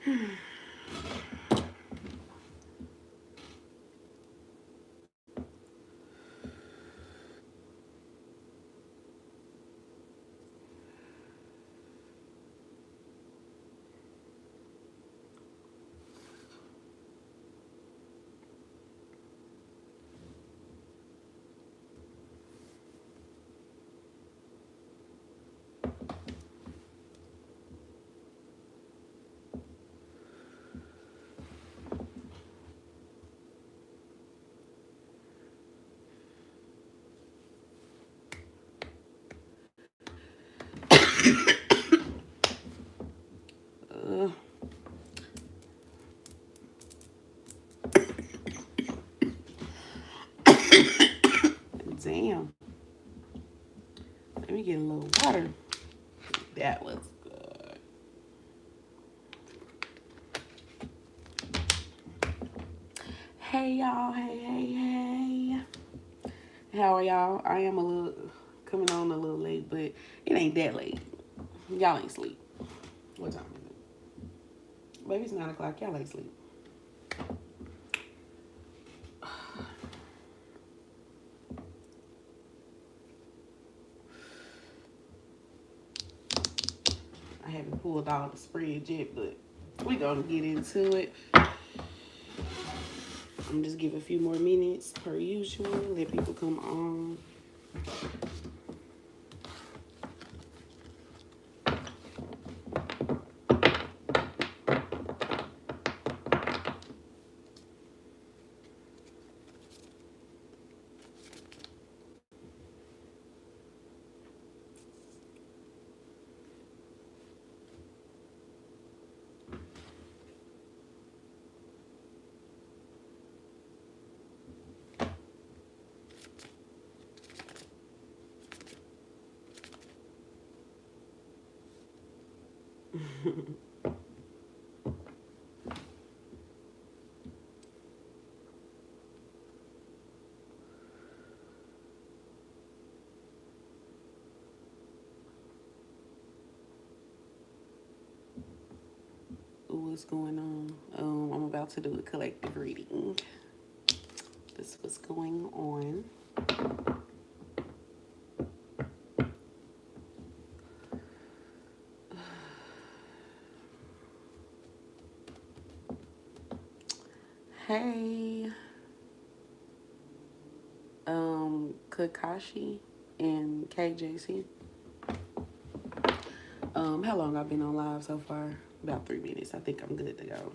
Uh, damn. Let me get a little water. That was good. Hey y'all, hey. How are y'all? I am a little coming on a little late, but it ain't that late. Y'all ain't sleep. What time is it? Baby, it's 9 o'clock. Y'all ain't sleep. I haven't pulled all the spread yet, but we gonna get into it. I'm just give a few more minutes per usual. Let people come on. What's going on? I'm about to do a collective reading. That's what's going on. Hey, Kakashi and KJC. How long I've been on live so far? About 3 minutes. I think I'm good to go.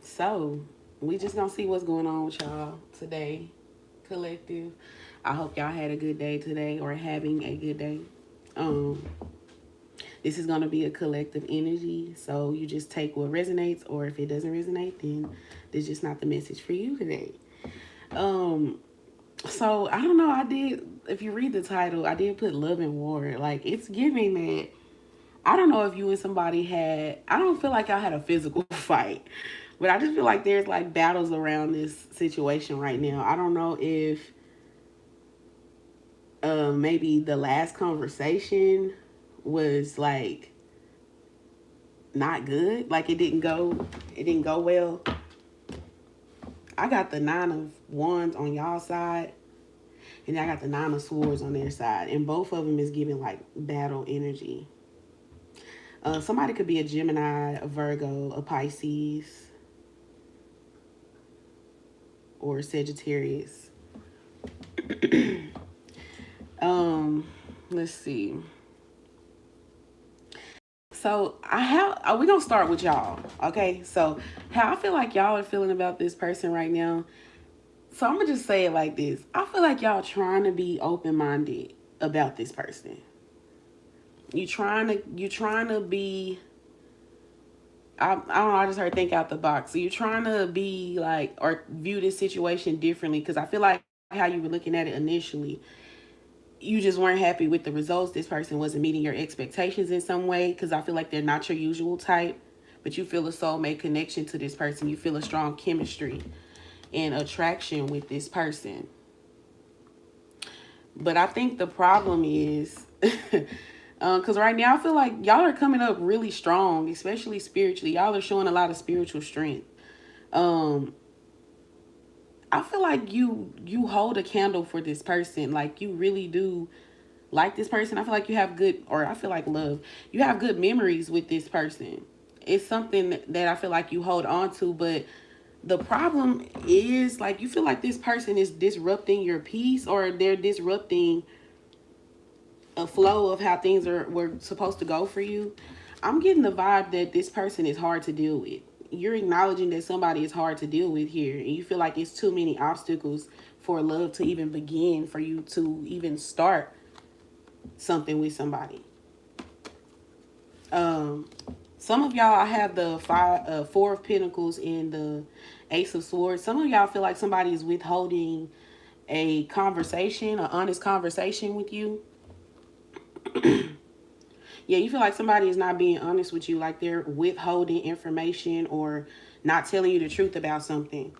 So we just gonna see what's going on with y'all today, collective. I hope y'all had a good day today or having a good day. Um, this is gonna be a collective energy, so you just take what resonates, or if it doesn't resonate, then this is just not the message for you today. Um, so I don't know. I did. If you read the title, I did put love and war. Like it's giving that. I don't know if you and somebody had. I don't feel like y'all had a physical fight, but I just feel like there's like battles around this situation right now. I don't know if maybe the last conversation was like not good. Like it didn't go well. I got the 9 of Wands on y'all side, and I got the 9 of Swords on their side, and both of them is giving like battle energy. Somebody could be a Gemini, a Virgo, a Pisces, or Sagittarius. Let's see. So we gonna start with y'all, okay? So how I feel like y'all are feeling about this person right now. So I'm gonna just say it like this. I feel like y'all trying to be open minded about this person. You trying to be. I don't know. I just heard think out the box. So you're trying to be like or view this situation differently because I feel like how you were looking at it initially, you just weren't happy with the results. This person wasn't meeting your expectations in some way because I feel like they're not your usual type, but you feel a soulmate connection to this person. You feel a strong chemistry and attraction with this person. But I think the problem is Because right now I feel like y'all are coming up really strong, especially spiritually. Y'all are showing a lot of spiritual strength. Um, I feel like you hold a candle for this person. Like you really do like this person. I feel like you have good, or I feel like love. You have good memories with this person. It's something that I feel like you hold on to, but the problem is like you feel like this person is disrupting your peace, or they're disrupting a flow of how things were supposed to go for you. I'm getting the vibe that this person is hard to deal with. You're acknowledging that somebody is hard to deal with here, and you feel like it's too many obstacles for love to even begin, for you to even start something with somebody. Um, some of y'all, I have the Four of Pentacles and the Ace of Swords. Some of y'all feel like somebody is withholding a conversation, an honest conversation with you. Yeah, you feel like somebody is not being honest with you, like they're withholding information or not telling you the truth about something.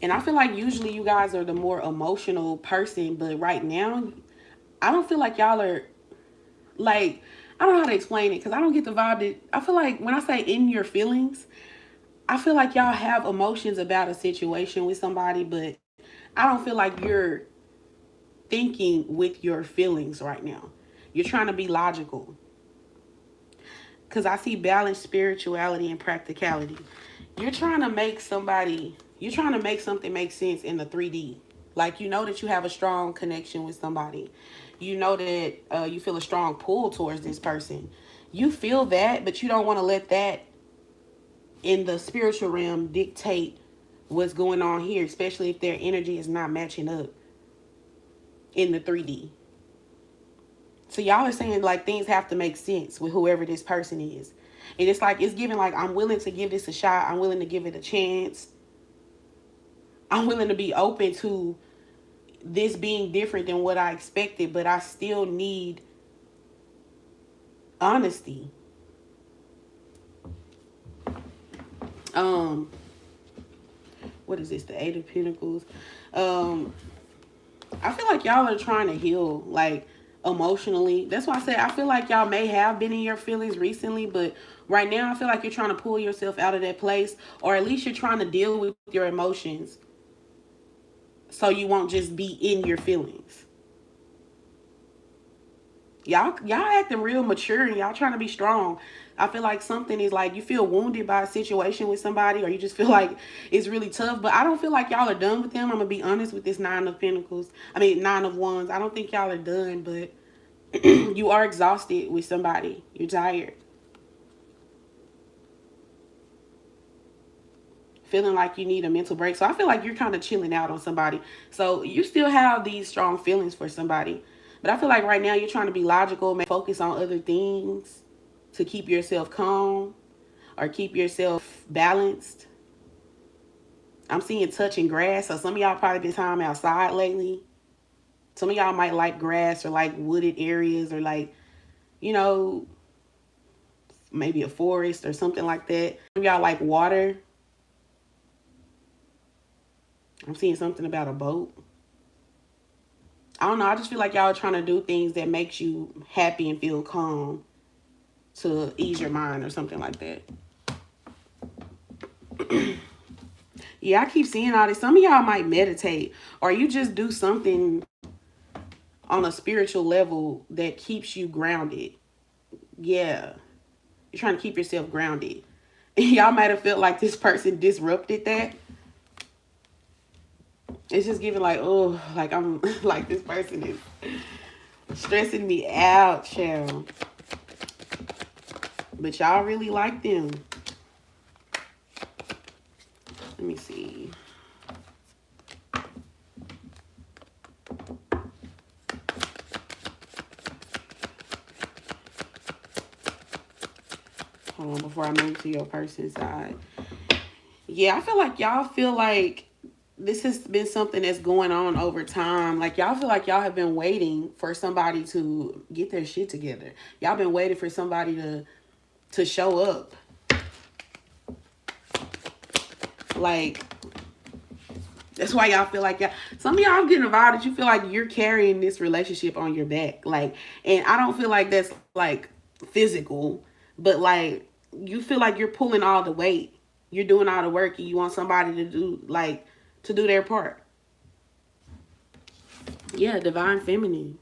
And I feel like usually you guys are the more emotional person, but right now, I don't feel like y'all are like, I don't know how to explain it because I don't get the vibe that I feel like when I say in your feelings, I feel like y'all have emotions about a situation with somebody, but I don't feel like you're thinking with your feelings right now. You're trying to be logical. Because I see balance, spirituality, and practicality. You're trying to make something make sense in the 3D. Like, you know that you have a strong connection with somebody. You know that you feel a strong pull towards this person. You feel that, but you don't want to let that in the spiritual realm dictate what's going on here, especially if their energy is not matching up in the 3D. So y'all are saying like things have to make sense with whoever this person is. And it's like it's giving like I'm willing to give this a shot. I'm willing to give it a chance. I'm willing to be open to this being different than what I expected, but I still need honesty. Um what is this? The Eight of Pentacles. Um I feel like y'all are trying to heal, like emotionally. That's why I said I feel like y'all may have been in your feelings recently, but right now I feel like you're trying to pull yourself out of that place, or at least you're trying to deal with your emotions so you won't just be in your feelings. Y'all acting real mature and y'all trying to be strong. I feel like something is like you feel wounded by a situation with somebody, or you just feel like it's really tough. But I don't feel like y'all are done with them. I'm gonna be honest with this Nine of Pentacles. I mean Nine of Wands. I don't think y'all are done, but you are exhausted with somebody. You're tired. Feeling like you need a mental break. So I feel like you're kind of chilling out on somebody. So you still have these strong feelings for somebody. But I feel like right now you're trying to be logical, focus on other things to keep yourself calm or keep yourself balanced. I'm seeing touching grass. So some of y'all probably been time outside lately. Some of y'all might like grass or like wooded areas or like, you know, maybe a forest or something like that. Some of y'all like water. I'm seeing something about a boat. I don't know. I just feel like y'all are trying to do things that makes you happy and feel calm to ease your mind or something like that. Yeah, I keep seeing all this. Some of y'all might meditate or you just do something on a spiritual level that keeps you grounded. Yeah. You're trying to keep yourself grounded. Y'all might have felt like this person disrupted that. It's just giving like, oh, like I'm like this person is stressing me out, child. But y'all really like them. Let me see. Hold on before I move to your person's side. Yeah, I feel like y'all feel like this has been something that's going on over time. Like y'all feel like y'all have been waiting for somebody to get their shit together. Y'all been waiting for somebody to show up. Like That's why y'all feel like y'all, some of y'all getting involved that you feel like you're carrying this relationship on your back. Like, and I don't feel like that's like physical, but like you feel like you're pulling all the weight. You're doing all the work and you want somebody to do like to do their part. Yeah, divine feminine.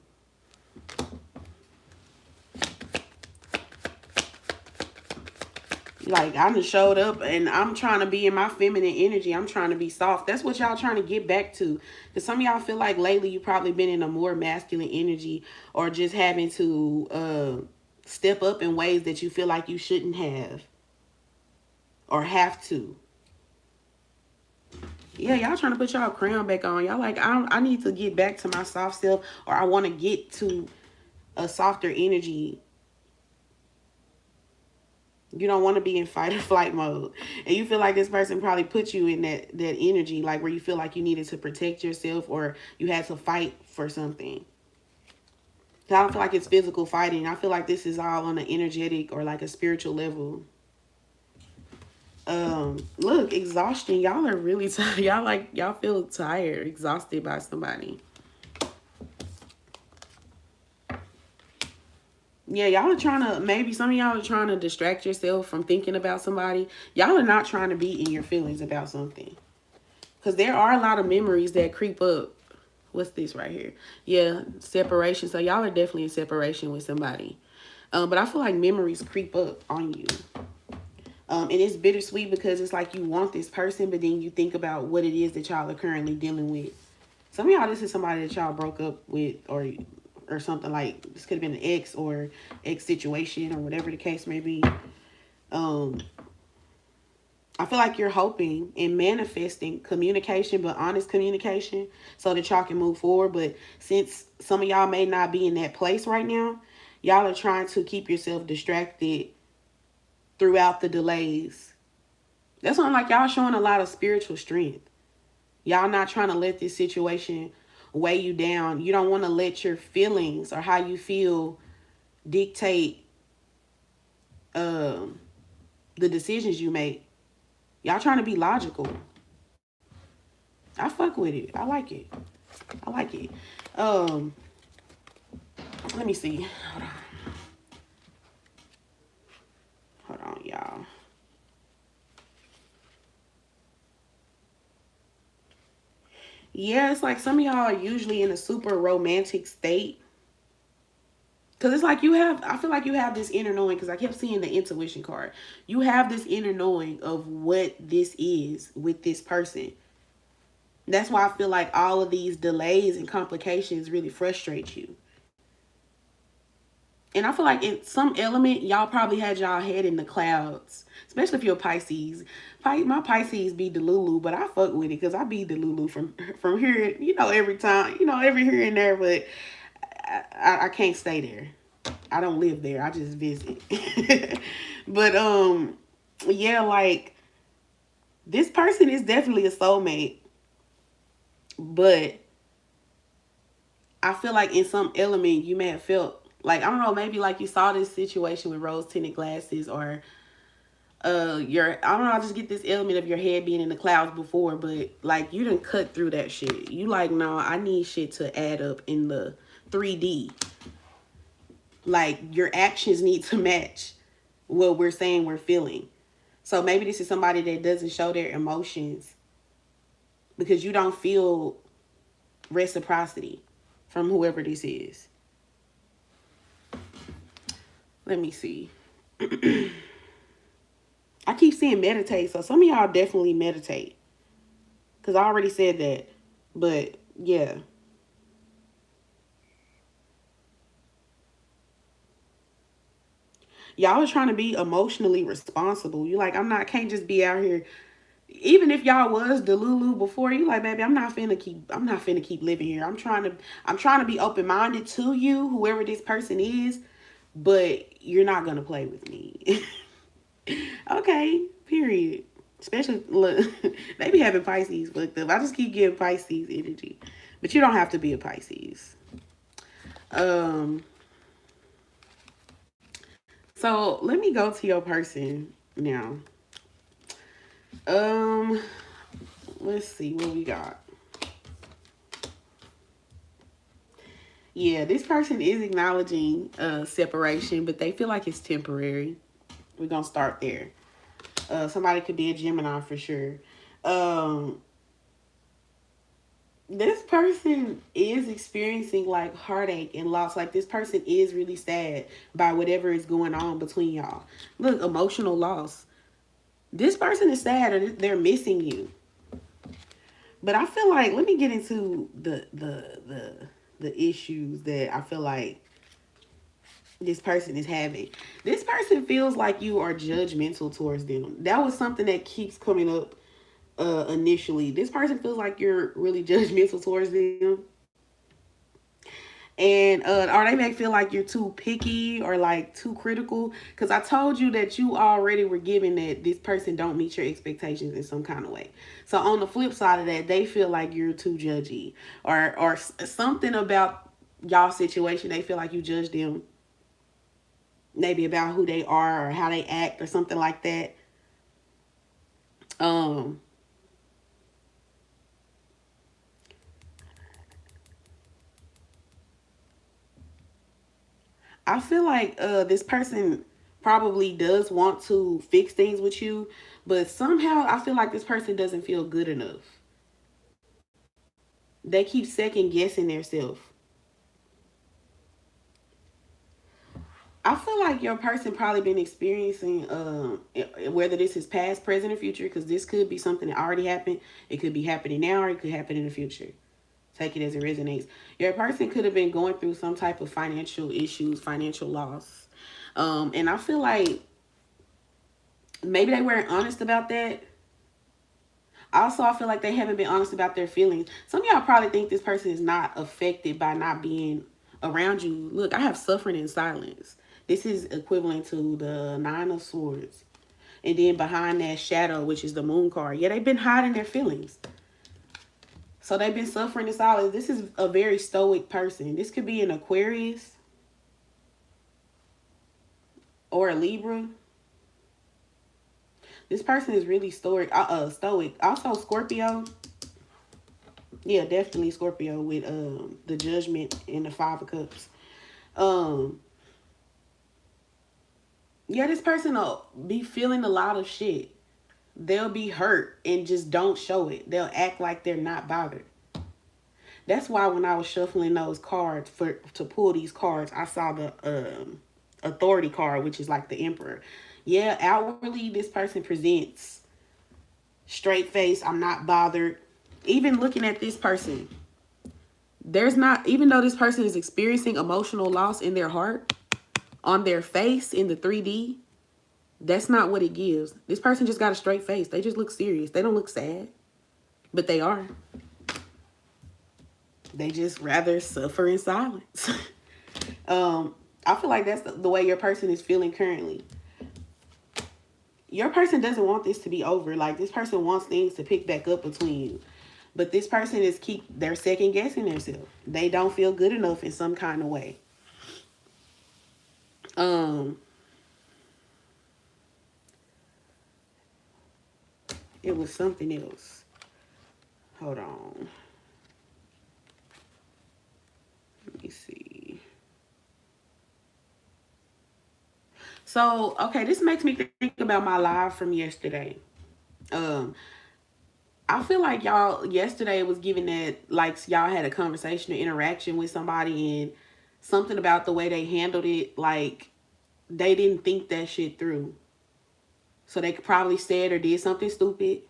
Like I just showed up and I'm trying to be in my feminine energy. I'm trying to be soft. That's what y'all trying to get back to. Because some of y'all feel like lately you probably been in a more masculine energy or just having to step up in ways that you feel like you shouldn't have or have to. Yeah, y'all trying to put y'all crown back on. Y'all like, I need to get back to my soft self, or I want to get to a softer energy. You don't want to be in fight or flight mode. And you feel like this person probably put you in that energy, like where you feel like you needed to protect yourself or you had to fight for something. I don't feel like it's physical fighting. I feel like this is all on an energetic or like a spiritual level. Look, exhaustion. Y'all are really tired. Y'all feel tired, exhausted by somebody. Yeah, y'all are trying to, maybe some of y'all are trying to distract yourself from thinking about somebody. Y'all are not trying to be in your feelings about something. Because there are a lot of memories that creep up. What's this right here? Yeah, separation. So y'all are definitely in separation with somebody. But I feel like memories creep up on you. And it's bittersweet because it's like you want this person, but then you think about what it is that y'all are currently dealing with. Some of y'all, this is somebody that y'all broke up with or something. Like this could have been an ex or ex situation or whatever the case may be. I feel like you're hoping and manifesting communication, but honest communication, so that y'all can move forward. But since some of y'all may not be in that place right now, y'all are trying to keep yourself distracted throughout the delays. That's why I'm like, y'all showing a lot of spiritual strength. Y'all not trying to let this situation weigh you down. You don't want to let your feelings or how you feel dictate the decisions you make. Y'all trying to be logical. I fuck with it. I like it. I like it. Um, Let me see. Hold on, y'all. Yeah, it's like some of y'all are usually in a super romantic state. Because it's like I feel like you have this inner knowing, because I kept seeing the intuition card. You have this inner knowing of what this is with this person. That's why I feel like all of these delays and complications really frustrate you. And I feel like in some element, y'all probably had y'all head in the clouds, especially if you're a Pisces. My Pisces be Delulu, but I fuck with it because I be Delulu from here, every time, every here and there, but I can't stay there. I don't live there. I just visit. But yeah, like this person is definitely a soulmate, but I feel like in some element you may have felt like, I don't know, maybe like you saw this situation with rose tinted glasses, or I don't know, I just get this element of your head being in the clouds before, but like you didn't cut through that shit. You like, no, I need shit to add up in the 3D. Like your actions need to match what we're saying we're feeling. So maybe this is somebody that doesn't show their emotions because you don't feel reciprocity from whoever this is. Let me see. I keep seeing meditate, so some of y'all definitely meditate. Because I already said that. But, yeah. Y'all are trying to be emotionally responsible. You like, can't just be out here. Even if y'all was Delulu before, you like, baby, I'm not finna keep living here. I'm trying to be open-minded to you, whoever this person is, but you're not gonna play with me. Okay, period. Especially, look, they be having Pisces booked up. I just keep getting Pisces energy. But you don't have to be a Pisces. Um, so let me go to your person now. Um, Let's see what we got. Yeah, this person is acknowledging separation, but they feel like it's temporary. We're going to start there. Somebody could be a Gemini for sure. This person is experiencing like heartache and loss. Like this person is really sad by whatever is going on between y'all. Look, emotional loss. This person is sad or they're missing you. But I feel like, let me get into the issues that I feel like this person is having. This person feels like you are judgmental towards them. That was something that keeps coming up initially. This person feels like you're really judgmental towards them. And or they may feel like you're too picky or like too critical, because I told you that you already were given that this person don't meet your expectations in some kind of way. So on the flip side of that, they feel like you're too judgy, or something about y'all situation. They feel like you judge them, maybe about who they are or how they act or something like that. I feel like this person probably does want to fix things with you, but somehow I feel like this person doesn't feel good enough. They keep second guessing themselves. I feel like your person probably been experiencing whether this is past, present, or future, because this could be something that already happened. It could be happening now, or it could happen in the future. Take it as it resonates. Your person could have been going through some type of financial issues, financial loss. And I feel like maybe they weren't honest about that. Also, I feel like they haven't been honest about their feelings. Some of y'all probably think this person is not affected by not being around you. Look, I have suffering in silence. This is equivalent to the Nine of Swords. And then behind that shadow, which is the Moon card. Yeah, they've been hiding their feelings. So they've been suffering in silence. This is a very stoic person. This could be an Aquarius or a Libra. This person is really stoic. Also, Scorpio. Yeah, definitely Scorpio with the Judgment and the Five of Cups. Yeah, this person will be feeling a lot of shit. They'll be hurt and just don't show it. They'll act like they're not bothered. That's why when I was shuffling those cards to pull these cards, I saw the Authority card, which is like the Emperor. Yeah, outwardly this person presents straight face. I'm not bothered. Even looking at this person, there's not, even though this person is experiencing emotional loss in their heart, on their face in the 3D, that's not what it gives. This person just got a straight face. They just look serious. They don't look sad, but they are. They just rather suffer in silence. I feel like that's the way your person is feeling currently. Your person doesn't want this to be over. Like, this person wants things to pick back up between you. But this person they're second guessing themselves. They don't feel good enough in some kind of way. It was something else. Hold on. Let me see. So, okay, this makes me think about my live from yesterday. I feel like y'all yesterday was giving that, like, y'all had a conversation or interaction with somebody and something about the way they handled it, like they didn't think that shit through. So they probably said or did something stupid.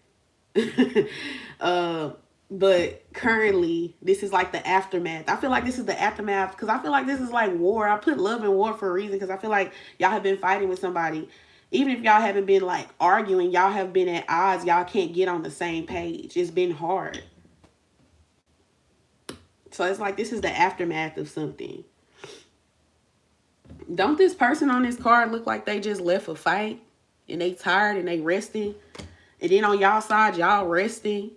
But currently, this is like the aftermath. I feel like this is the aftermath because I feel like this is like war. I put love in war for a reason because I feel like y'all have been fighting with somebody. Even if y'all haven't been like arguing, y'all have been at odds. Y'all can't get on the same page. It's been hard. So it's like this is the aftermath of something. Don't this person on this card look like they just left a fight and they tired and they resting? And then on y'all side, y'all resting,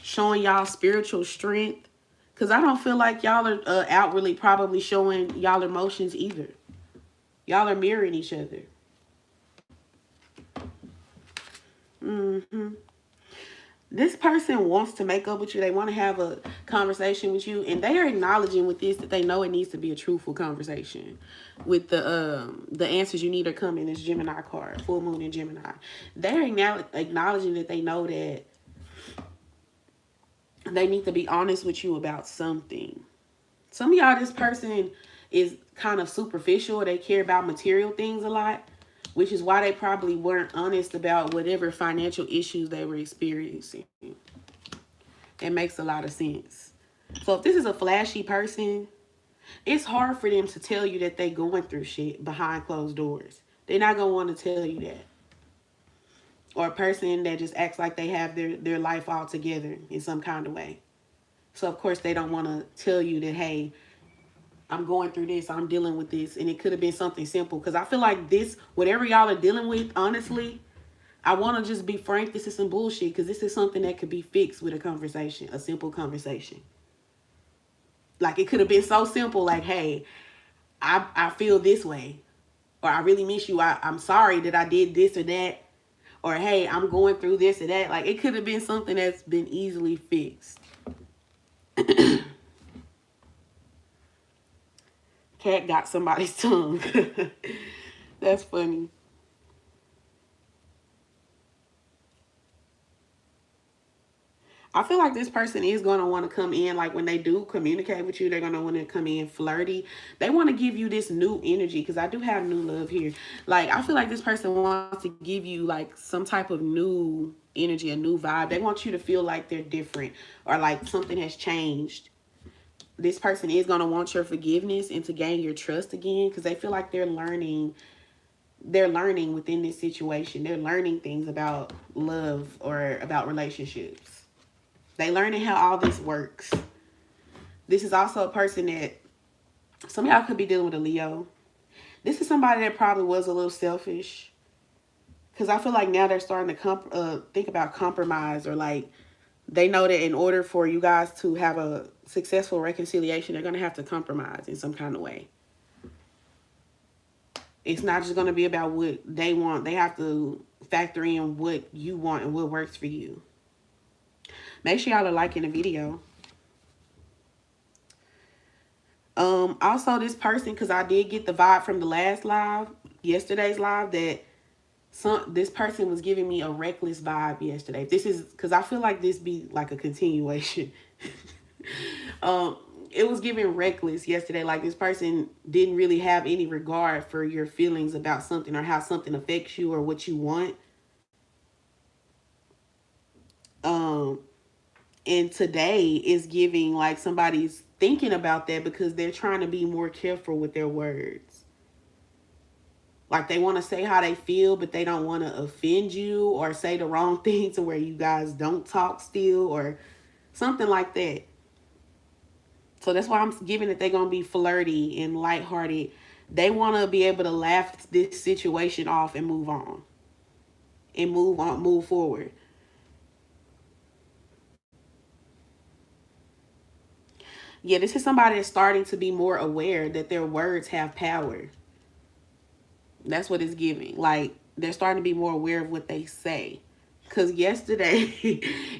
showing y'all spiritual strength. Because I don't feel like y'all are outwardly probably showing y'all emotions either. Y'all are mirroring each other. this person wants to make up with you. They want to have a conversation with you, and they are acknowledging with this that they know it needs to be a truthful conversation. With the answers you need are coming. This Gemini card, full moon in Gemini. They're acknowledging that they know that they need to be honest with you about something. Some of y'all, this person is kind of superficial. They care about material things a lot, which is why they probably weren't honest about whatever financial issues they were experiencing. It makes a lot of sense. So if this is a flashy person, it's hard for them to tell you that they going through shit behind closed doors. They're not going to want to tell you that. Or a person that just acts like they have their life all together in some kind of way. So, of course, they don't want to tell you that, hey, I'm going through this, I'm dealing with this. And it could have been something simple. Because I feel like this, whatever y'all are dealing with, honestly, I want to just be frank, this is some bullshit. Because this is something that could be fixed with a conversation, a simple conversation. Like, it could have been so simple, like, hey, I feel this way. Or I really miss you. I'm sorry that I did this or that. Or, hey, I'm going through this or that. Like, it could have been something that's been easily fixed. Cat got somebody's tongue. That's funny. I feel like this person is going to want to come in, like when they do communicate with you, they're going to want to come in flirty. They want to give you this new energy, because I do have new love here. Like, I feel like this person wants to give you like some type of new energy, a new vibe. They want you to feel like they're different or like something has changed. This person is going to want your forgiveness and to gain your trust again, because they feel like they're learning within this situation. They're learning things about love or about relationships. They learning how all this works. This is also a person that some of y'all could be dealing with a Leo. This is somebody that probably was a little selfish, because I feel like now they're starting to think about compromise, or like they know that in order for you guys to have a successful reconciliation, they're going to have to compromise in some kind of way. It's not just going to be about what they want. They have to factor in what you want and what works for you. Make sure y'all are liking the video. Also, this person, because I did get the vibe from the last live, yesterday's live, that this person was giving me a reckless vibe yesterday. This is because I feel like this be like a continuation. It was giving reckless yesterday. Like, this person didn't really have any regard for your feelings about something or how something affects you or what you want. And today is giving like somebody's thinking about that, because they're trying to be more careful with their words. Like, they want to say how they feel, but they don't want to offend you or say the wrong thing to where you guys don't talk still or something like that. So that's why I'm giving that they're going to be flirty and lighthearted. They want to be able to laugh this situation off and move on. And move forward. Yeah, this is somebody that's starting to be more aware that their words have power. That's what it's giving. Like, they're starting to be more aware of what they say. Because yesterday,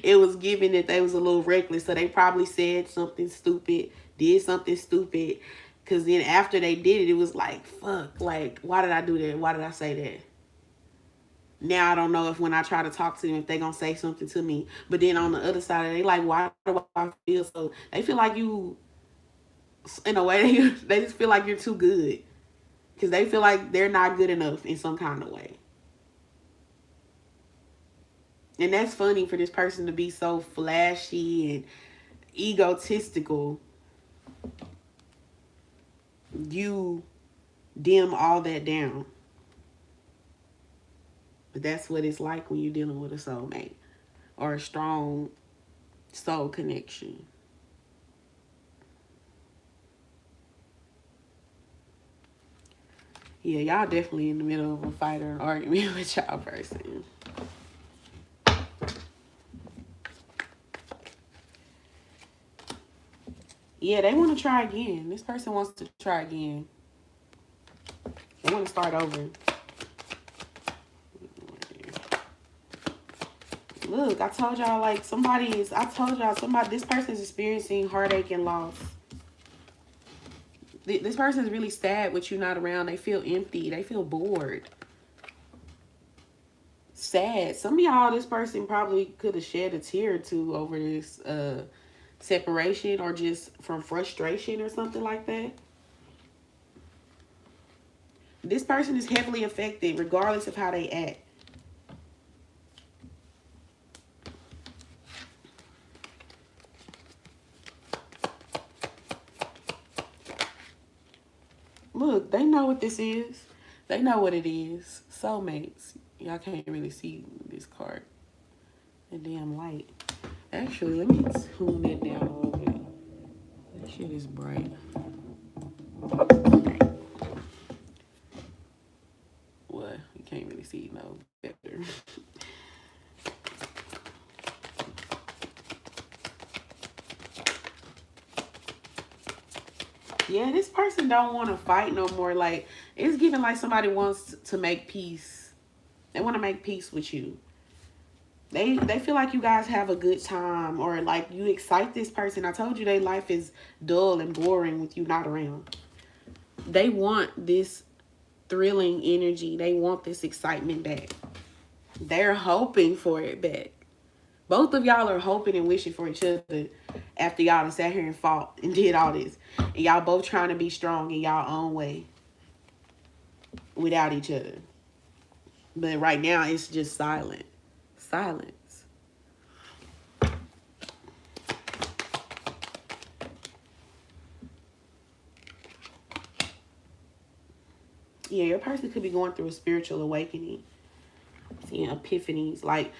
it was given that they was a little reckless. So they probably said something stupid, did something stupid. Because then after they did it, it was like, fuck. Like, why did I do that? Why did I say that? Now I don't know if when I try to talk to them, if they're going to say something to me. But then on the other side, they like, why do I feel so? They feel like you, in a way, they just feel like you're too good. Because they feel like they're not good enough in some kind of way. And that's funny for this person to be so flashy and egotistical. You dim all that down. But that's what it's like when you're dealing with a soulmate or a strong soul connection. Yeah, y'all definitely in the middle of a fight or an argument with y'all person. Yeah, they want to try again. This person wants to try again. They want to start over. Look, I told y'all, like, this person is experiencing heartache and loss. This person is really sad with you not around. They feel empty. They feel bored. Sad. Some of y'all, this person probably could have shed a tear or two over this separation, or just from frustration or something like that. This person is heavily affected regardless of how they act. Look, they know what this is. They know what it is. Soulmates. Y'all can't really see this card. The damn light. Actually, let me tune it down a little bit. That shit is bright. What? You can't really see no better. Yeah, this person don't want to fight no more. Like, it's giving like somebody wants to make peace. They want to make peace with you. They feel like you guys have a good time, or like you excite this person. I told you their life is dull and boring with you not around. They want this thrilling energy. They want this excitement back. They're hoping for it back. Both of y'all are hoping and wishing for each other after y'all done sat here and fought and did all this. And y'all both trying to be strong in y'all own way without each other. But right now, it's just silent. Silence. Yeah, your person could be going through a spiritual awakening. Seeing epiphanies. Like,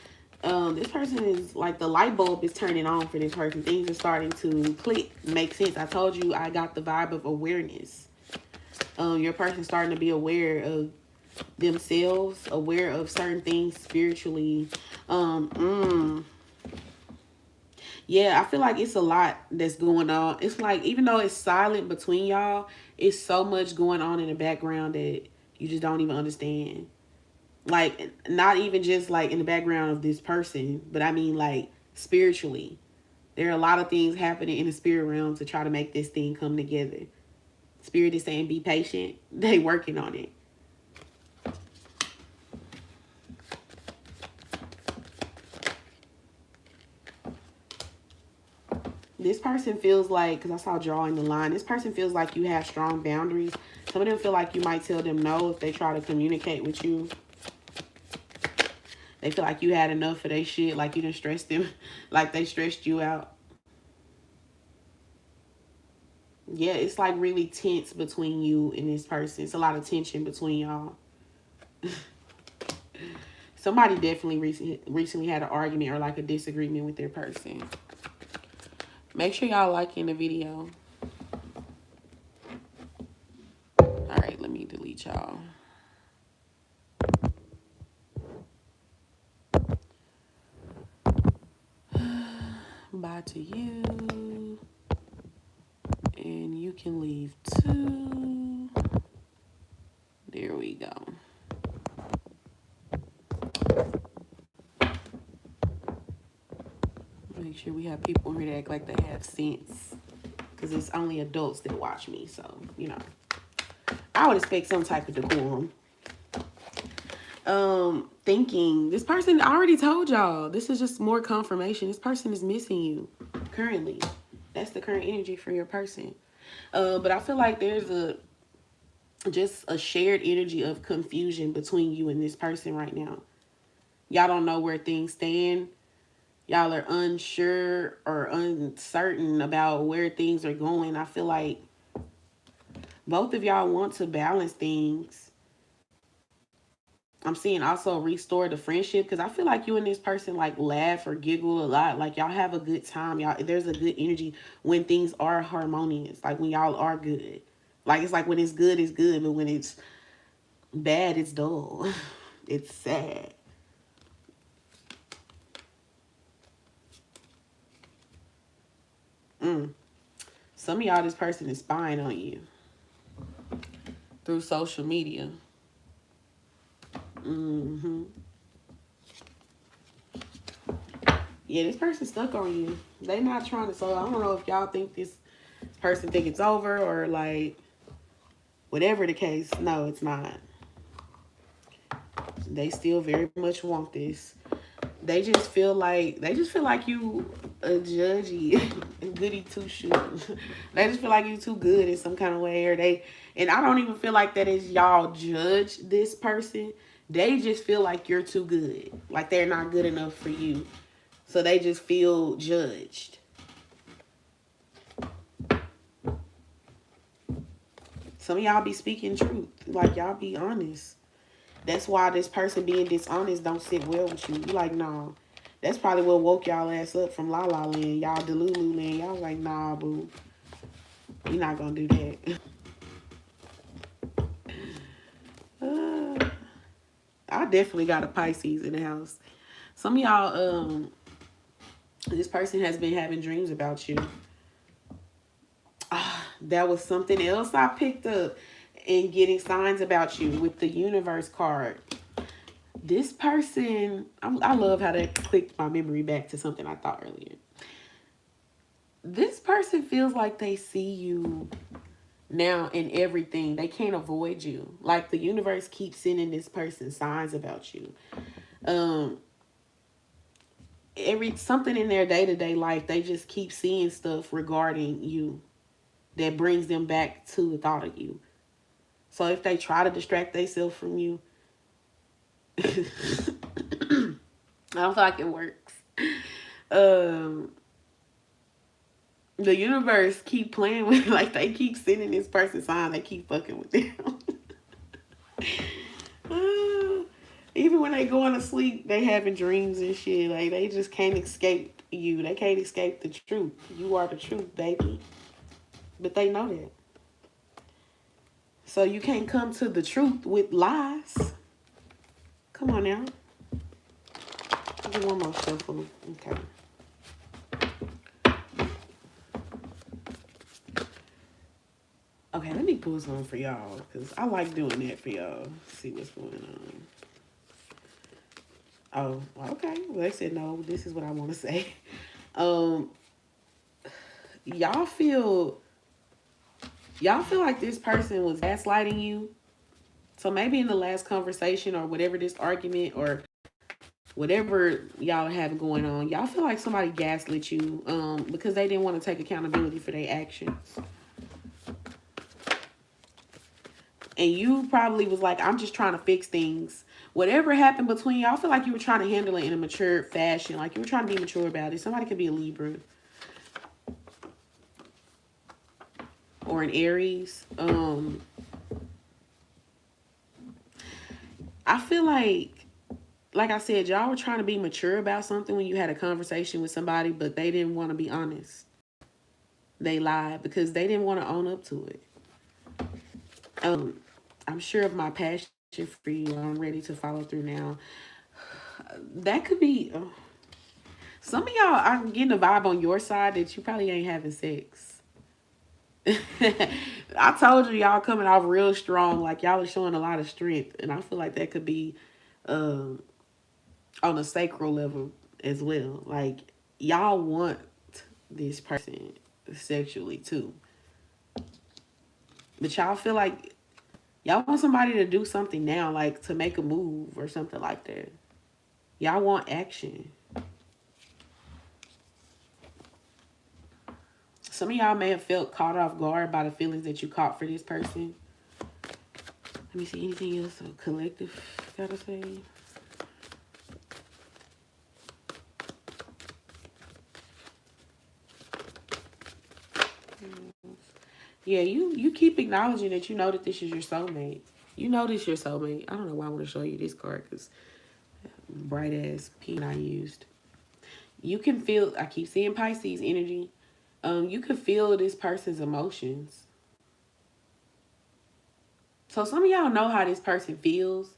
this person is like the light bulb is turning on for this person. Things are starting to click, make sense. I told you I got the vibe of awareness. Your person starting to be aware of themselves, aware of certain things spiritually. Yeah, I feel like it's a lot that's going on. It's like, even though it's silent between y'all, it's so much going on in the background that you just don't even understand. Like, not even just like in the background of this person, but I mean like spiritually. There are a lot of things happening in the spirit realm to try to make this thing come together. Spirit is saying be patient. They working on it. This person feels like, because I saw drawing the line, this person feels like you have strong boundaries. Some of them feel like you might tell them no if they try to communicate with you. They feel like you had enough of their shit, like you done stressed them, like they stressed you out. Yeah, it's like really tense between you and this person. It's a lot of tension between y'all. Somebody definitely recently had an argument or like a disagreement with their person. Make sure y'all liking the video. All right, let me delete y'all. Bye to you. And you can leave too. There we go. Make sure we have people here that act like they have sense. Because it's only adults that watch me. So, you know. I would expect some type of decorum. Thinking. This person, I already told y'all. This is just more confirmation. This person is missing you. Currently. That's the current energy for your person. But I feel like there's just a shared energy of confusion between you and this person right now. Y'all don't know where things stand. Y'all are unsure or uncertain about where things are going. I feel like both of y'all want to balance things. I'm seeing also restore the friendship, because I feel like you and this person like laugh or giggle a lot. Like y'all have a good time. Y'all, there's a good energy when things are harmonious. Like when y'all are good. Like it's like when it's good, but when it's bad, it's dull. It's sad. Some of y'all, this person is spying on you through social media. Yeah, this person stuck on you. They not trying to. So I don't know if y'all think this person think it's over or like whatever the case. No, it's not. They still very much want this. They just feel like you a judgy and goody two shoes. They just feel like you too good in some kind of way, or they. And I don't even feel like that is y'all judge this person. They just feel like you're too good, like they're not good enough for you, so they just feel judged. Some of y'all be speaking truth, like y'all be honest. That's why this person being dishonest don't sit well with you. You like, nah. That's probably what woke y'all ass up from La La Land. Y'all Delulu Land. Y'all like, nah, boo. You're not gonna do that. I definitely got a Pisces in the house. Some of y'all, this person has been having dreams about you. That was something else I picked up in getting signs about you with the universe card. This person, I love how that clicked my memory back to something I thought earlier. This person feels like they see you now in everything. They can't avoid you. Like the universe keeps sending this person signs about you. Um, something in their day-to-day life, they just keep seeing stuff regarding you that brings them back to the thought of you. So if they try to distract themselves from you, I don't feel like it works. Um, the universe keep playing with, like they keep sending this person signs. They keep fucking with them. Even when they going to sleep, they having dreams and shit. Like they just can't escape you. They can't escape the truth. You are the truth, baby. But they know that. So you can't come to the truth with lies. Come on now. I'll do one more shuffle. Okay. Okay, let me pull some for y'all because I like doing that for y'all. See what's going on. Oh, okay. Well, they said no. This is what I want to say. Um, y'all feel like this person was gaslighting you. So maybe in the last conversation or whatever this argument or whatever y'all have going on, y'all feel like somebody gaslit you because they didn't want to take accountability for their actions. And you probably was like, I'm just trying to fix things. Whatever happened between y'all, I feel like you were trying to handle it in a mature fashion. Like you were trying to be mature about it. Somebody could be a Libra or an Aries. I feel like I said, y'all were trying to be mature about something when you had a conversation with somebody, but they didn't want to be honest. They lied because they didn't want to own up to it. I'm sure of my passion for you. I'm ready to follow through now. That could be some of y'all. I'm getting a vibe on your side that you probably ain't having sex. I told you y'all coming off real strong, like y'all are showing a lot of strength, and I feel like that could be on a sacral level as well. Like y'all want this person sexually too, but y'all feel like y'all want somebody to do something now, like to make a move or something like that. Y'all want action. Some of y'all may have felt caught off guard by the feelings that you caught for this person. Let me see, anything else a collective gotta say? Yeah, you keep acknowledging that you know that this is your soulmate. You know this is your soulmate. I don't know why I want to show you this card because bright ass pen I used. You can feel, I keep seeing Pisces energy. You can feel this person's emotions. So some of y'all know how this person feels.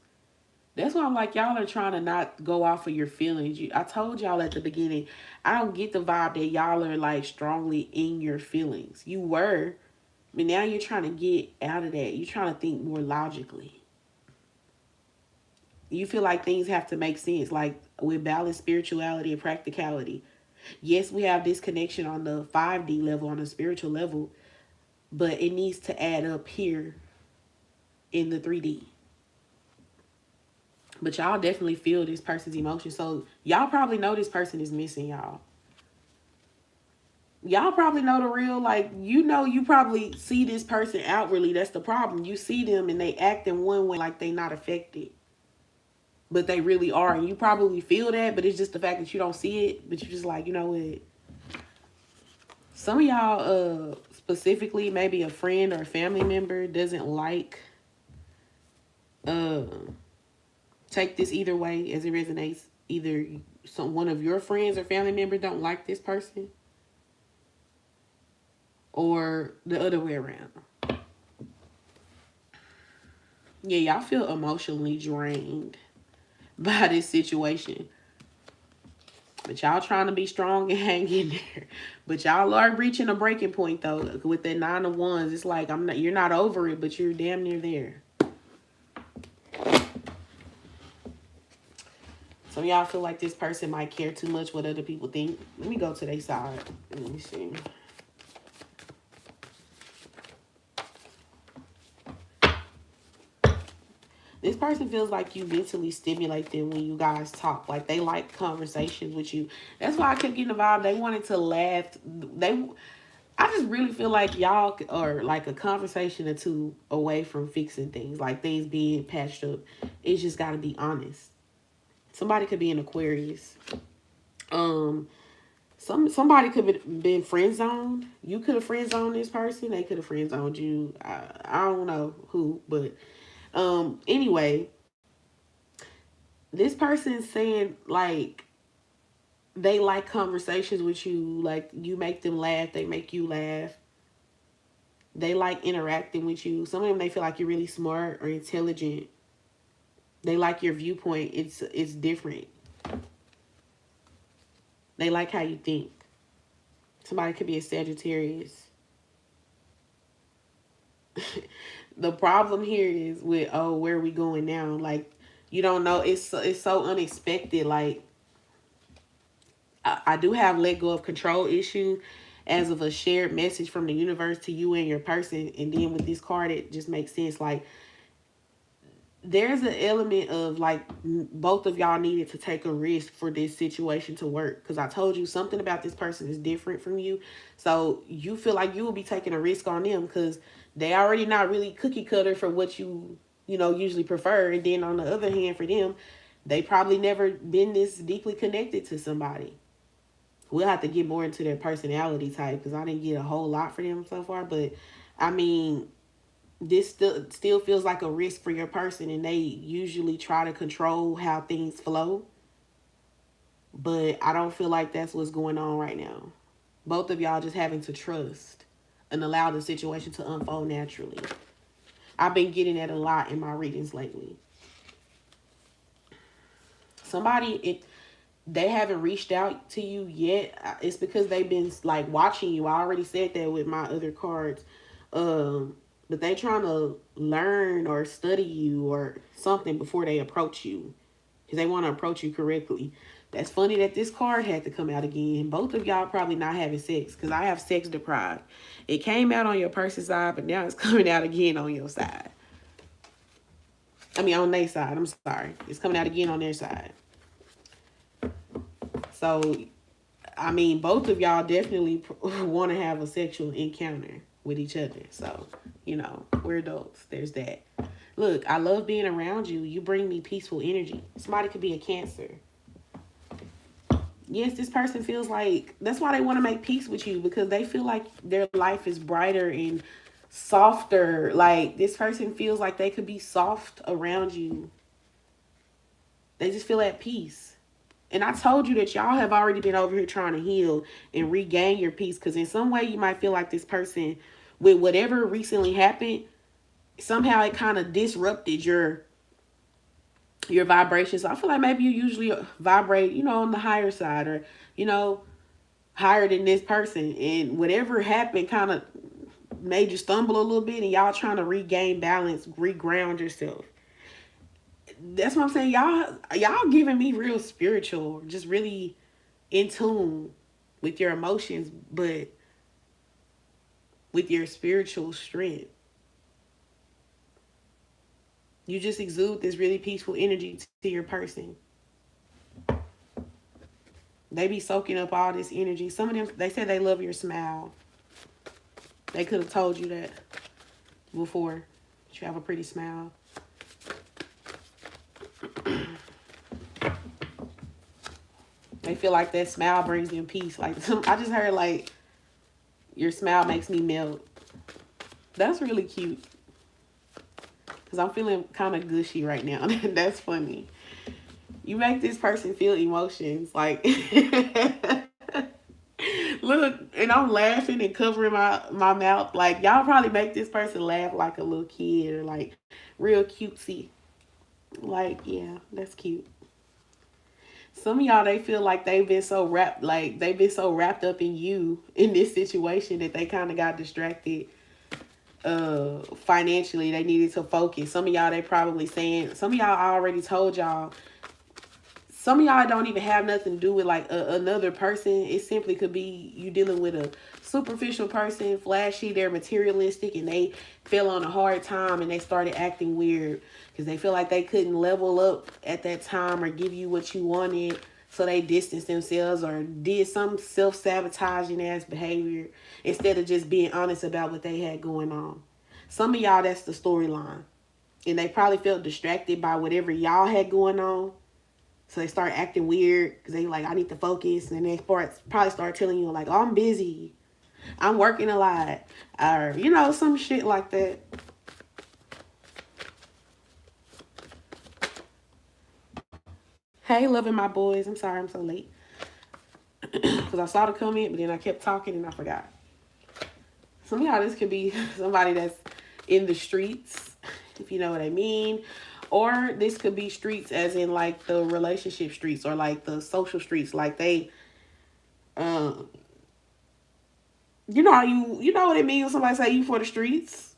That's why I'm like, y'all are trying to not go off of your feelings. I told y'all at the beginning, I don't get the vibe that y'all are like strongly in your feelings. You were, but now you're trying to get out of that. You're trying to think more logically. You feel like things have to make sense, like with balanced spirituality and practicality. Yes, we have this connection on the 5D level, on the spiritual level, but it needs to add up here in the 3D. But y'all definitely feel this person's emotion. So y'all probably know this person is missing y'all. Y'all probably know the real, like, you probably see this person outwardly. That's the problem. You see them and they act in one way like they not affected. But they really are. And you probably feel that, but it's just the fact that you don't see it. But you're just like, you know what? Some of y'all, specifically, maybe a friend or a family member doesn't like, take this either way as it resonates. Either one of your friends or family members don't like this person, or the other way around. Yeah, y'all feel emotionally drained by this situation. But y'all trying to be strong and hang in there. But y'all are reaching a breaking point though. With that 9 of Wands, it's like you're not over it, but you're damn near there. Some of y'all feel like this person might care too much what other people think. Let me go to their side. Let me see. This person feels like you mentally stimulate them when you guys talk. Like they like conversations with you. That's why I kept getting the vibe. They wanted to laugh. I just really feel like y'all are like a conversation or two away from fixing things. Like things being patched up. It's just got to be honest. Somebody could be an Aquarius. Somebody could have been friend zoned. You could have friend zoned this person. They could have friend zoned you. I don't know who, but anyway, this person's saying like they like conversations with you. Like you make them laugh. They make you laugh. They like interacting with you. Some of them, they feel like you're really smart or intelligent. They like your viewpoint. It's different. They like how you think. Somebody could be a Sagittarius. The problem here is with, oh, where are we going now? Like, you don't know. It's so unexpected. Like, I do have let go of control issue as of a shared message from the universe to you and your person. And then with this card, it just makes sense. Like, there's an element of like both of y'all needed to take a risk for this situation to work. Because I told you something about this person is different from you. So you feel like you will be taking a risk on them because they already not really cookie cutter for what you usually prefer. And then on the other hand, for them, they probably never been this deeply connected to somebody. We'll have to get more into their personality type because I didn't get a whole lot for them so far. But I mean, this still feels like a risk for your person, and they usually try to control how things flow. But I don't feel like that's what's going on right now. Both of y'all just having to trust and allow the situation to unfold naturally. I've been getting that a lot in my readings lately. They haven't reached out to you yet. It's because they've been like watching you. I already said that with my other cards. But they trying to learn or study you or something before they approach you. Because they want to approach you correctly. That's funny that this card had to come out again. Both of y'all probably not having sex. Because I have sex deprived. It came out on your person's side, but now it's coming out again on your side. I mean, on their side. I'm sorry. It's coming out again on their side. So, I mean, both of y'all definitely want to have a sexual encounter with each other. So, we're adults. There's that. Look, I love being around you. You bring me peaceful energy. Somebody could be a Cancer. Yes, this person feels like, that's why they want to make peace with you, because they feel like their life is brighter and softer. Like, this person feels like they could be soft around you. They just feel at peace. And I told you that y'all have already been over here trying to heal and regain your peace. Because in some way you might feel like this person, with whatever recently happened, somehow it kind of disrupted your vibration. So I feel like maybe you usually vibrate, on the higher side, or, higher than this person. And whatever happened kind of made you stumble a little bit, and y'all trying to regain balance, reground yourself. that's what I'm saying. Y'all giving me real spiritual, just really in tune with your emotions, but with your spiritual strength. You just exude this really peaceful energy to your person. They be soaking up all this energy. Some of them, they say they love your smile. They could have told you that before. You have a pretty smile. They feel like that smile brings them peace. Like, I just heard, like, your smile makes me melt. That's really cute. Because I'm feeling kind of gushy right now. That's funny. You make this person feel emotions. Like, look, and I'm laughing and covering my mouth. Like, y'all probably make this person laugh like a little kid or, like, real cutesy. Like, yeah, that's cute. Some of y'all, they feel like they've been so wrapped up in you in this situation that they kind of got distracted financially. They needed to focus. Some of y'all, they probably saying, some of y'all, I already told y'all, some of y'all don't even have nothing to do with like another person. It simply could be you dealing with a superficial person, flashy, they're materialistic, and they fell on a hard time and they started acting weird because they feel like they couldn't level up at that time or give you what you wanted. So they distanced themselves or did some self-sabotaging ass behavior instead of just being honest about what they had going on. Some of y'all, that's the storyline. And they probably felt distracted by whatever y'all had going on. So they start acting weird because they like, I need to focus. And they probably start telling you like, oh, I'm busy. I'm working a lot. Or, you know, some shit like that. Hey, loving my boys. I'm sorry I'm so late. Because I saw the comment, but then I kept talking and I forgot. Some of y'all, this could be somebody that's in the streets, if you know what I mean. Or this could be streets as in like the relationship streets or like the social streets. Like they, um, you know how you know what it means when somebody say you for the streets?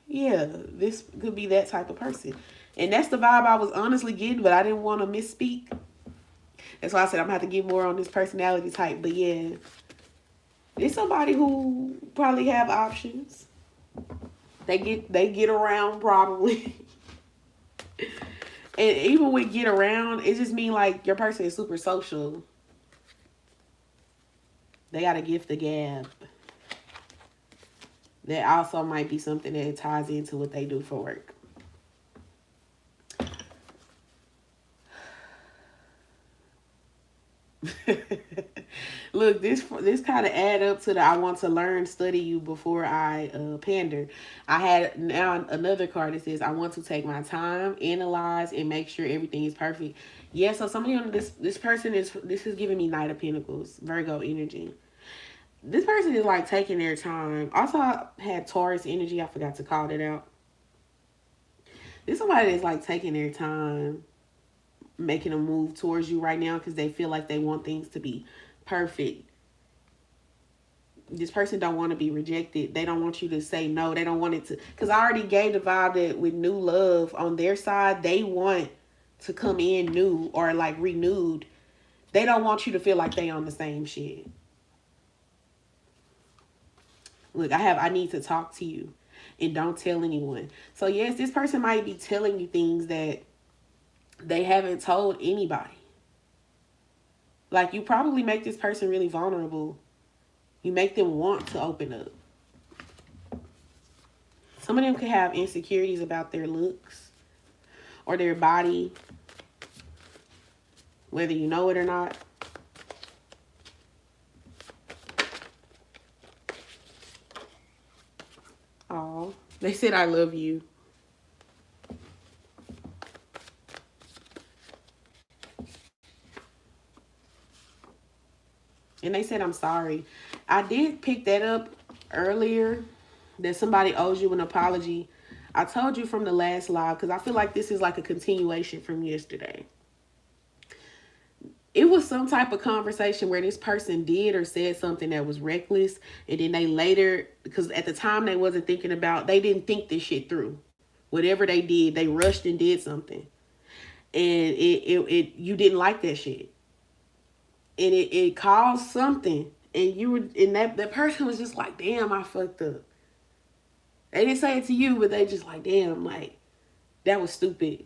Yeah, this could be that type of person. And that's the vibe I was honestly getting, but I didn't want to misspeak. That's why I said I'm going to have to get more on this personality type. But yeah, it's somebody who probably have options. They get around probably. And even with get around, it just mean like your person is super social. They got a gift of gab. That also might be something that ties into what they do for work. Look, this kind of add up to the I want to learn, study you before I pander. I had now another card that says I want to take my time, analyze, and make sure everything is perfect. Yeah, so somebody on this person this is giving me Knight of Pentacles, Virgo energy. This person is like taking their time. Also, I had Taurus energy. I forgot to call it out. This somebody that's like taking their time, making a move towards you right now because they feel like they want things to be perfect. This person don't want to be rejected. They don't want you to say no. They don't want it to, because I already gave the vibe that with new love on their side, they want to come in new or like renewed. They don't want you to feel like they on the same shit. Look, I need to talk to you and don't tell anyone. So yes, this person might be telling you things that they haven't told anybody. Like you probably make this person really vulnerable. You make them want to open up. Some of them could have insecurities about their looks or their body, whether you know it or not. Oh, they said I love you. And they said I'm sorry. I did pick that up earlier, that somebody owes you an apology. I told you from the last live because I feel like this is like a continuation from yesterday. It was some type of conversation where this person did or said something that was reckless. And then they later, because at the time they wasn't thinking about, they didn't think this shit through. Whatever they did, they rushed and did something. and it you didn't like that shit, and it caused something, and you were, and that person was just like, damn, I fucked up. They didn't say it to you, but they just like, damn, like that was stupid.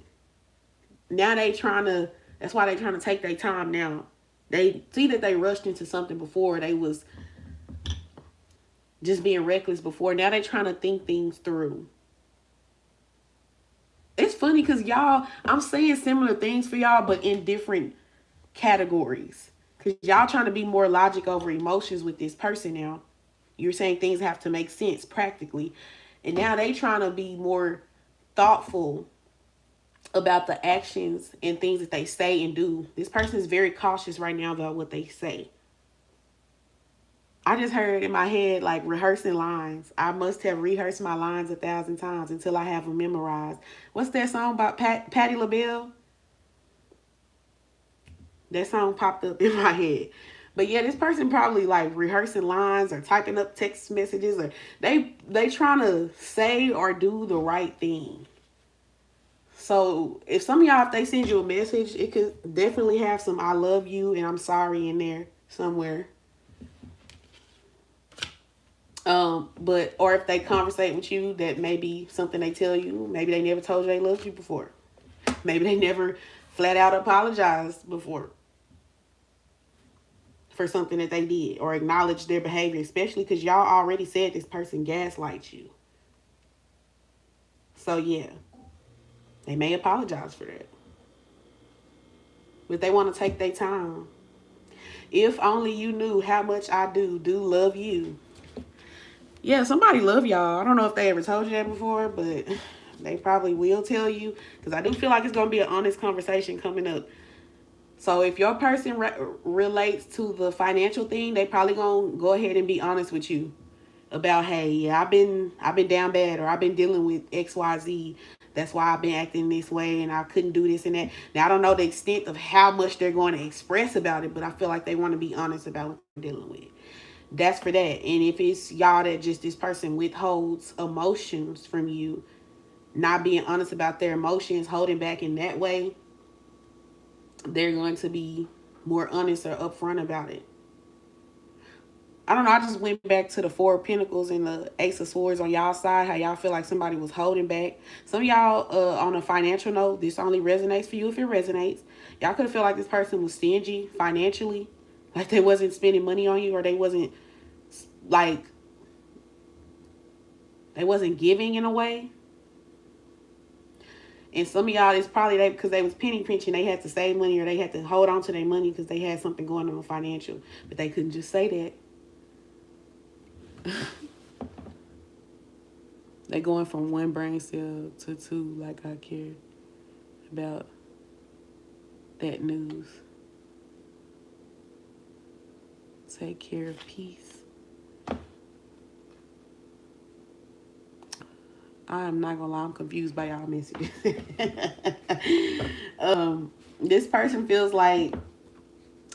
Now they trying to. That's why they trying to take their time now. They see that they rushed into something before. They was just being reckless before. Now they trying to think things through. It's funny because y'all, I'm saying similar things for y'all, but in different categories. Because y'all trying to be more logic over emotions with this person now. You're saying things have to make sense practically. And now they trying to be more thoughtful about the actions and things that they say and do. This person is very cautious right now about what they say. I just heard in my head, like, rehearsing lines. I must have rehearsed my lines 1,000 times until I have them memorized. What's that song about Patti LaBelle? That song popped up in my head. But yeah, this person probably like rehearsing lines or typing up text messages, or they trying to say or do the right thing. So if some of y'all, if they send you a message, it could definitely have some "I love you" and "I'm sorry" in there somewhere. But or if they conversate with you, that may be something they tell you. Maybe they never told you they loved you before. Maybe they never flat out apologized before for something that they did, or acknowledge their behavior, especially because y'all already said this person gaslights you. So yeah, they may apologize for that, but they want to take their time. If only you knew how much I do love you. Yeah, somebody love y'all. I don't know if they ever told you that before, but they probably will tell you, because I do feel like it's going to be an honest conversation coming up. So if your person relates to the financial thing, they probably going to go ahead and be honest with you about, hey, yeah, I've been down bad, or I've been dealing with XYZ. That's why I've been acting this way, and I couldn't do this and that. Now, I don't know the extent of how much they're going to express about it, but I feel like they want to be honest about what they're dealing with. That's for that. And if it's y'all that just this person withholds emotions from you, not being honest about their emotions, holding back in that way, they're going to be more honest or upfront about it. I don't know. I just went back to the Four of Pentacles and the Ace of Swords on y'all side. How y'all feel like somebody was holding back. Some of y'all, on a financial note, this only resonates for you if it resonates. Y'all could feel like this person was stingy financially, like they wasn't spending money on you, or they wasn't like they wasn't giving in a way. And some of y'all, it's probably they because they was penny pinching. They had to save money, or they had to hold on to their money because they had something going on financial, but they couldn't just say that. They going from one brain cell to two, like I care about that news. Take care of peace. I am not gonna lie, I'm confused by y'all messages. This person feels like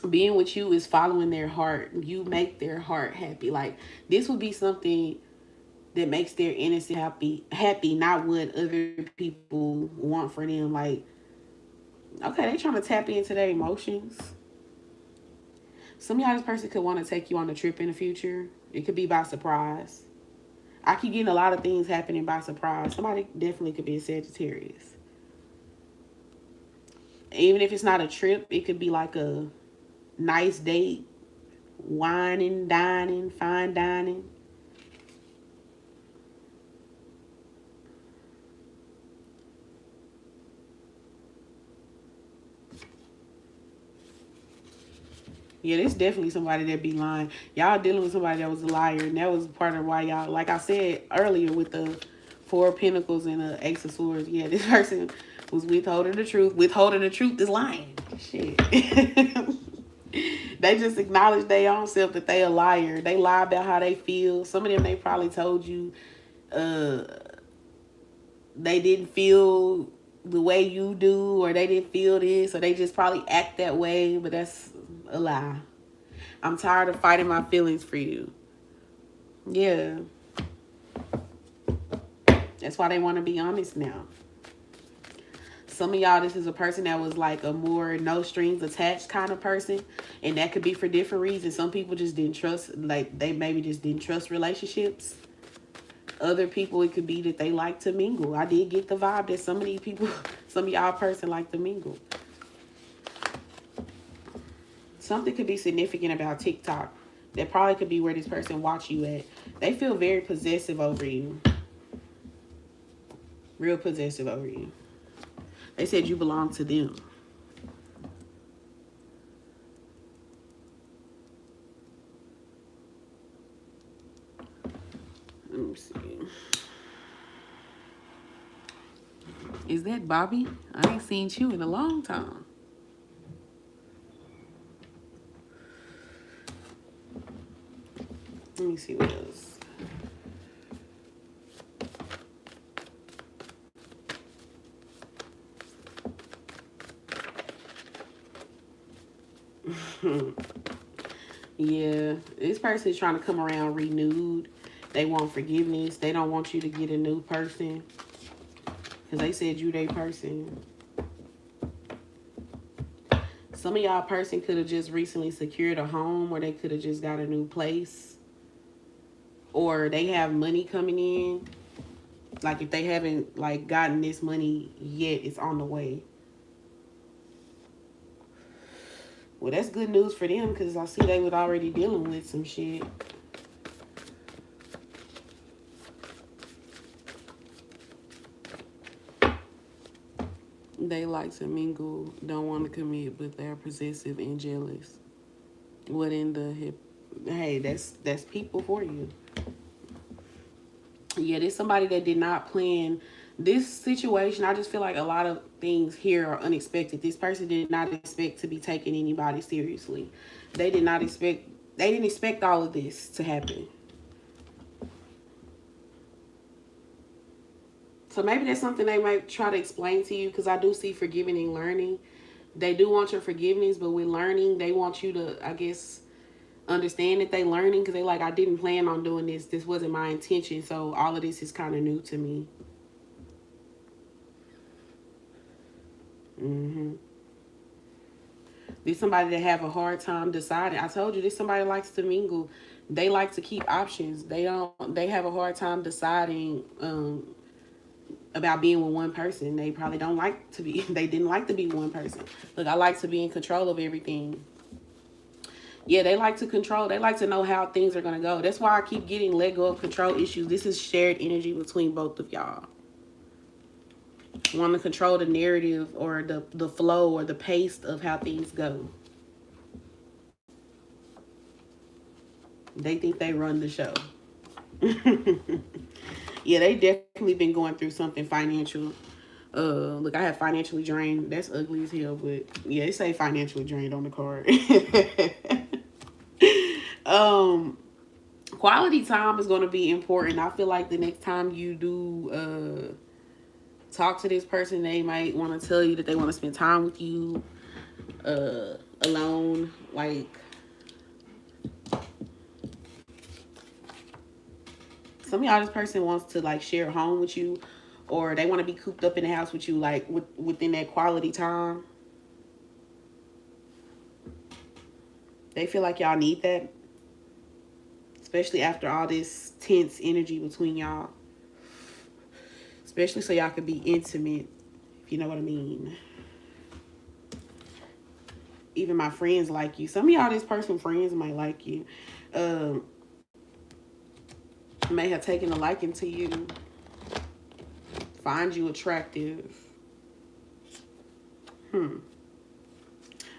being with you is following their heart. You make their heart happy. Like, this would be something that makes their innocent happy, not what other people want for them. Like, okay, they trying to tap into their emotions. Some of y'all, this person could want to take you on a trip in the future. It could be by surprise. I keep getting a lot of things happening by surprise. Somebody definitely could be a Sagittarius. Even if it's not a trip, it could be like a nice date, wining, dining, fine dining. Yeah, this definitely somebody that be lying. Y'all dealing with somebody that was a liar, and that was part of why y'all, like I said earlier with the Four of Pentacles and the Ace of Swords, yeah, this person was withholding the truth. Withholding the truth is lying. Shit. They just acknowledge their own self that they a liar. They lie about how they feel. Some of them, they probably told you they didn't feel the way you do, or they didn't feel this, or they just probably act that way, but that's a lie. I'm tired of fighting my feelings for you. Yeah. That's why they want to be honest now. Some of y'all, this is a person that was like a more no strings attached kind of person. And that could be for different reasons. Some people just didn't trust, like they maybe just didn't trust relationships. Other people, it could be that they like to mingle. I did get the vibe that some of these people, some of y'all person like to mingle. Something could be significant about TikTok. That probably could be where this person watch you at. They feel very possessive over you. Real possessive over you. They said you belong to them. Let me see. Is that Bobby? I ain't seen you in a long time. Let me see what else. Yeah, this person is trying to come around renewed. They want forgiveness. They don't want you to get a new person because they said you their person. Some of y'all person could have just recently secured a home, or they could have just got a new place, or they have money coming in. Like if they haven't like gotten this money yet, it's on the way. Well, that's good news for them because I see they was already dealing with some shit. They like to mingle, don't want to commit, but they're possessive and jealous. What in the hip? Hey, that's people for you. Yeah, there's somebody that did not plan this situation. I just feel like a lot of things here are unexpected. This person did not expect to be taking anybody seriously. They didn't expect all of this to happen. So maybe that's something they might try to explain to you, because I do see forgiving and learning. They do want your forgiveness, but with learning, they want you to, I guess, understand that they learning, because they like, I didn't plan on doing this. This wasn't my intention. So all of this is kind of new to me. There's somebody that have a hard time deciding. I told you, this somebody likes to mingle. They like to keep options. They have a hard time deciding about being with one person. They probably don't like to be, they didn't like to be one person. Look, I like to be in control of everything. Yeah, they like to control. They like to know how things are going to go. That's why I keep getting let go of control issues. This is shared energy between both of y'all. Want to control the narrative or the flow or the pace of how things go. They think they run the show. Yeah, they definitely been going through something financial. Look, I have financially drained. That's ugly as hell, but yeah, they say financially drained on the card. Quality time is going to be important. I feel like the next time you do talk to this person, they might want to tell you that they want to spend time with you alone. Like, some of y'all, this person wants to like share a home with you, or they want to be cooped up in the house with you, like within that quality time. They feel like y'all need that, especially after all this tense energy between y'all. Especially so y'all can be intimate, if you know what I mean. Even my friends like you. Some of y'all, this person friends might like you. May have taken a liking to you. Find you attractive.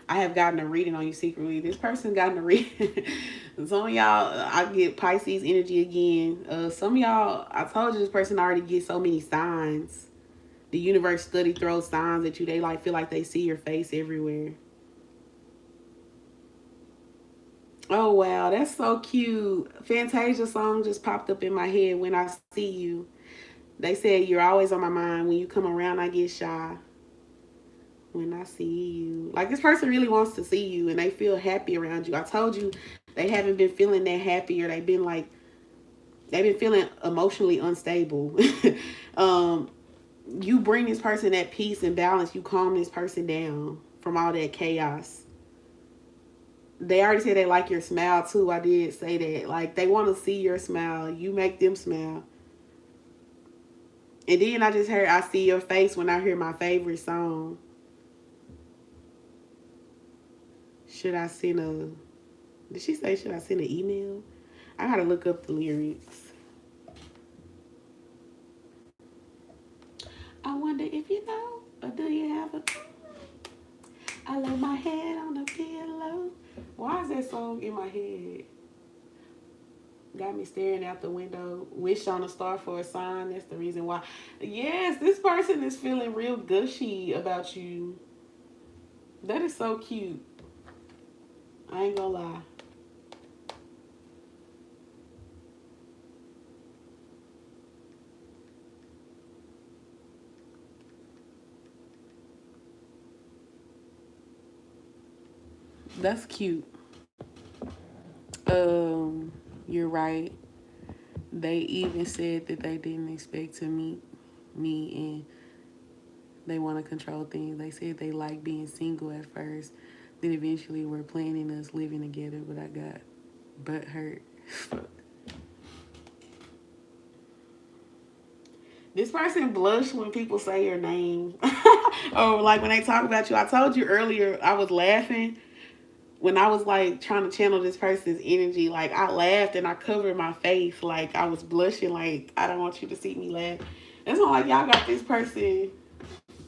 I have gotten a reading on you secretly. This person gotten a reading. Some of y'all, I get Pisces energy again. Some of y'all, I told you this person already gets so many signs. The universe study throws signs at you. They like feel like they see your face everywhere. Oh, wow. That's so cute. Fantasia song just popped up in my head, When I See You. They said, you're always on my mind. When you come around, I get shy. When I see you. Like, this person really wants to see you, and they feel happy around you. I told you they haven't been feeling that happy, or they've been feeling emotionally unstable. you bring this person that peace and balance. You calm this person down from all that chaos. They already said they like your smile too. I did say that. Like, they want to see your smile. You make them smile. And then I just heard I see your face when I hear my favorite song. Should I send a... Did she say should I send an email? I gotta look up the lyrics. I wonder if you know, or do you have a... I lay my head on the pillow. Why is that song in my head? Got me staring out the window. Wish on a star for a sign. That's the reason why. Yes, this person is feeling real gushy about you. That is so cute. I ain't gonna lie. That's cute. You're right. They even said that they didn't expect to meet me and they want to control things. They said they like being single at first. Then eventually we're planning us living together, but I got butt hurt. This person blush when people say your name. Or like when they talk about you. I told you earlier I was laughing when I was like trying to channel this person's energy. Like, I laughed and I covered my face. Like, I was blushing. Like, I don't want you to see me laugh. That's not like y'all got this person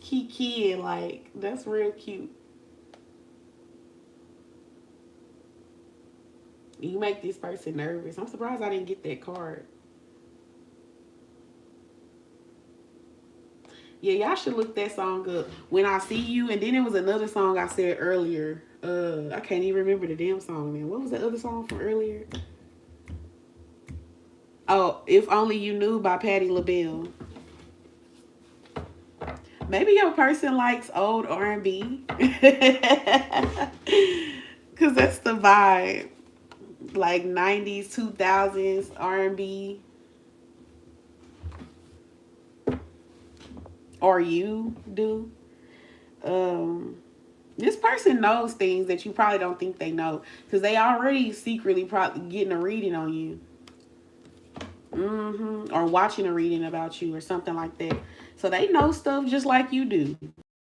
kiki and like, that's real cute. You make this person nervous. I'm surprised I didn't get that card. Yeah, y'all should look that song up. When I See You, and then it was another song I said earlier. I can't even remember the damn song, man. What was the other song from earlier? Oh, If Only You Knew by Patti LaBelle. Maybe your person likes old R&B. Because that's the vibe. Like 90s, 2000s R&B. Or you do. This person knows things that you probably don't think they know. Because they already secretly probably getting a reading on you. Or watching a reading about you or something like that. So they know stuff just like you do.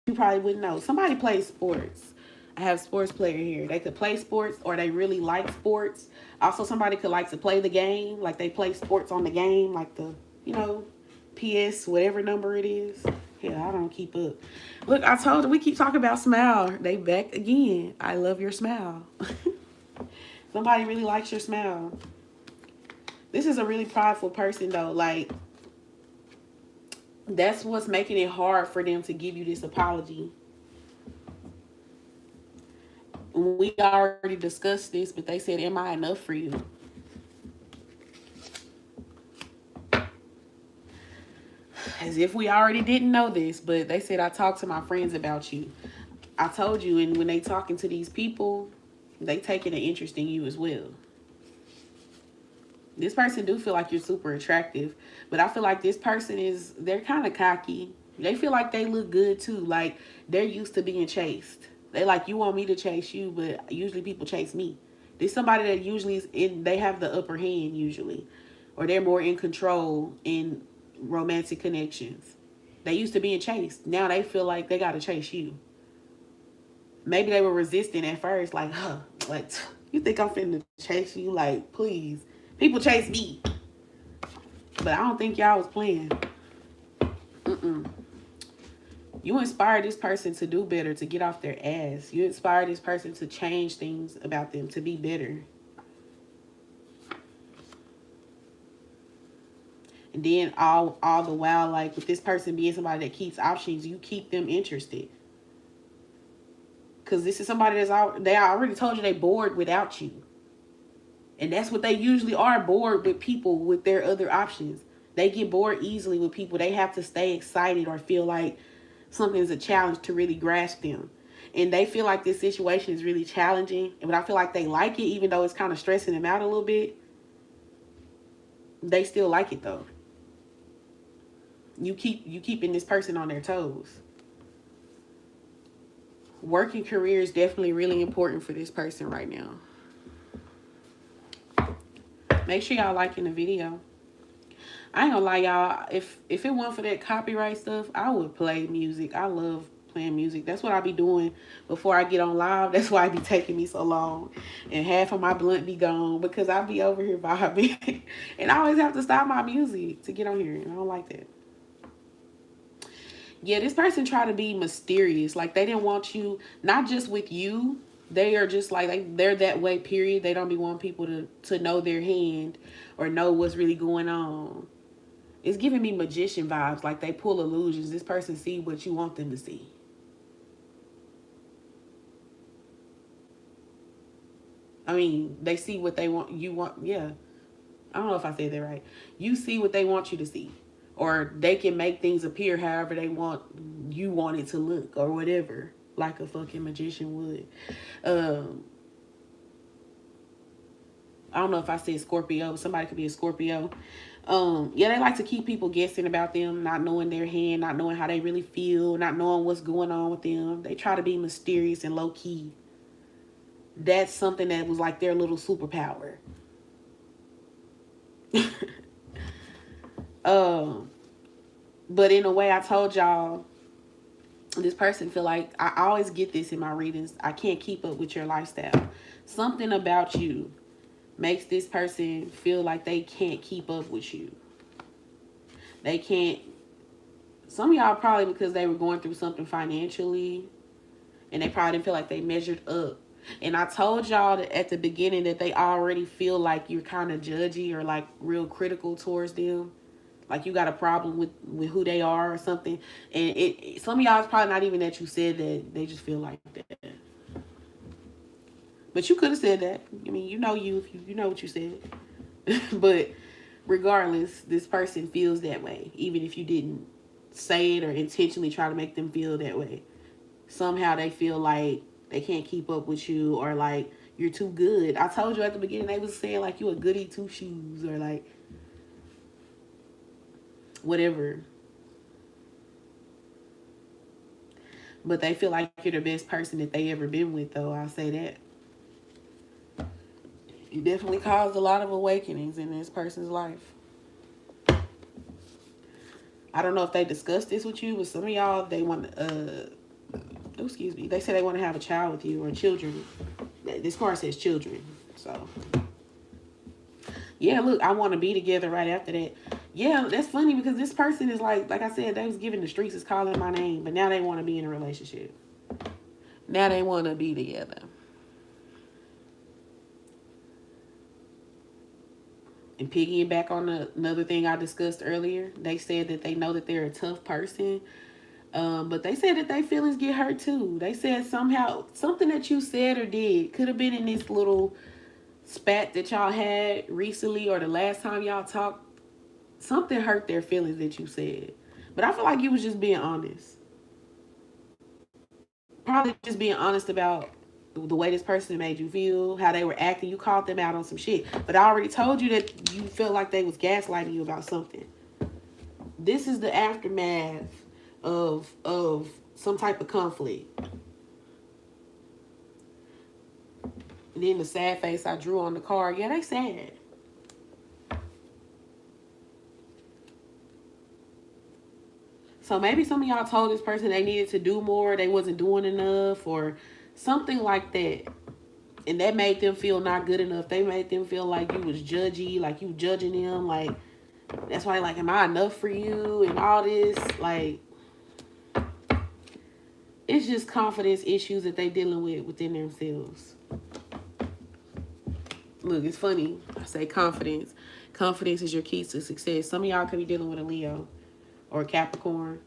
You probably wouldn't know. Somebody plays sports. I have a sports player here. They could play sports or they really like sports. Also, somebody could like to play the game. Like, they play sports on the game. Like the, PS, whatever number it is. Yeah, I don't keep up. Look, I told you, we keep talking about smile. They back again. I love your smile. Somebody really likes your smile. This is a really prideful person, though. Like, that's what's making it hard for them to give you this apology. We already discussed this, but they said, am I enough for you? As if we already didn't know this, but they said, I talked to my friends about you. I told you, and when they talking to these people, they taking an interest in you as well. This person do feel like you're super attractive, but I feel like this person they're kind of cocky. They feel like they look good too. Like, they're used to being chased. They like, you want me to chase you, but usually people chase me. There's somebody that usually they have the upper hand usually, or they're more in control in romantic connections. They used to being chased. Now they feel like they got to chase you. Maybe they were resistant at first, like, like, you think I'm finna chase you? Like, please. People chase me. But I don't think y'all was playing. You inspire this person to do better, to get off their ass. You inspire this person to change things about them, to be better. And then all the while, like, with this person being somebody that keeps options, you keep them interested. Because this is somebody they already told you they bored without you. And that's what they usually are, bored with people with their other options. They get bored easily with people. They have to stay excited or feel like something is a challenge to really grasp them. And they feel like this situation is really challenging. But I feel like they like it, even though it's kind of stressing them out a little bit. They still like it, though. You keeping this person on their toes. Working career is definitely really important for this person right now. Make sure y'all liking the video. I ain't gonna lie, y'all. If it weren't for that copyright stuff, I would play music. I love playing music. That's what I be doing before I get on live. That's why it be taking me so long. And half of my blunt be gone because I be over here vibing. And I always have to stop my music to get on here. And I don't like that. Yeah, this person tried to be mysterious. Like, they didn't want you, not just with you. They are just like they're that way, period. They don't be wanting people to know their hand or know what's really going on. It's giving me magician vibes. Like, they pull illusions. This person see what you want them to see. I mean, they see what they want. You want, yeah. I don't know if I said that right. You see what they want you to see. Or they can make things appear however they want you want it to look or whatever. Like a fucking magician would. I don't know if I said Scorpio. Somebody could be a Scorpio. Yeah, they like to keep people guessing about them, not knowing their hand, not knowing how they really feel, not knowing what's going on with them. They try to be mysterious and low key. That's something that was like their little superpower. But in a way, I told y'all, this person feel like, I always get this in my readings, I can't keep up with your lifestyle. Something about you makes this person feel like they can't keep up with you. They can't. Some of y'all probably because they were going through something financially and they probably didn't feel like they measured up. And I told y'all that at the beginning that they already feel like you're kind of judgy or like real critical towards them. Like you got a problem with who they are or something. And some of y'all, it's probably not even that you said that. They just feel like that. But you could have said that. I mean, you know you know what you said. But regardless, this person feels that way. Even if you didn't say it or intentionally try to make them feel that way. Somehow they feel like they can't keep up with you or like you're too good. I told you at the beginning they was saying like you a goody two shoes or like whatever. But they feel like you're the best person that they ever been with, though. I'll say that. You definitely caused a lot of awakenings in this person's life. I don't know if they discussed this with you, but some of y'all, they want excuse me, they say they want to have a child with you or children. This card says children. So, yeah, look, I want to be together right after that. Yeah, that's funny because this person is like I said, they was giving the streets is calling my name, but now they want to be in a relationship. Now they want to be together. And piggying back on another thing I discussed earlier, they said that they know that they're a tough person. But they said that their feelings get hurt too. They said somehow something that you said or did could have been in this little spat that y'all had recently or the last time y'all talked. Something hurt their feelings that you said. But I feel like you was just being honest. Probably just being honest about the way this person made you feel, how they were acting. You called them out on some shit. But I already told you that you felt like they was gaslighting you about something. This is the aftermath of some type of conflict. And then the sad face I drew on the card. Yeah, they sad. So maybe some of y'all told this person they needed to do more, they wasn't doing enough, or something like that. And that made them feel not good enough. They made them feel like you was judgy, like you judging them, like that's why like, am I enough for you and all this? Like, it's just confidence issues that they dealing with within themselves. Look, it's funny. I say confidence. Confidence is your key to success. Some of y'all could be dealing with a Leo or a Capricorn.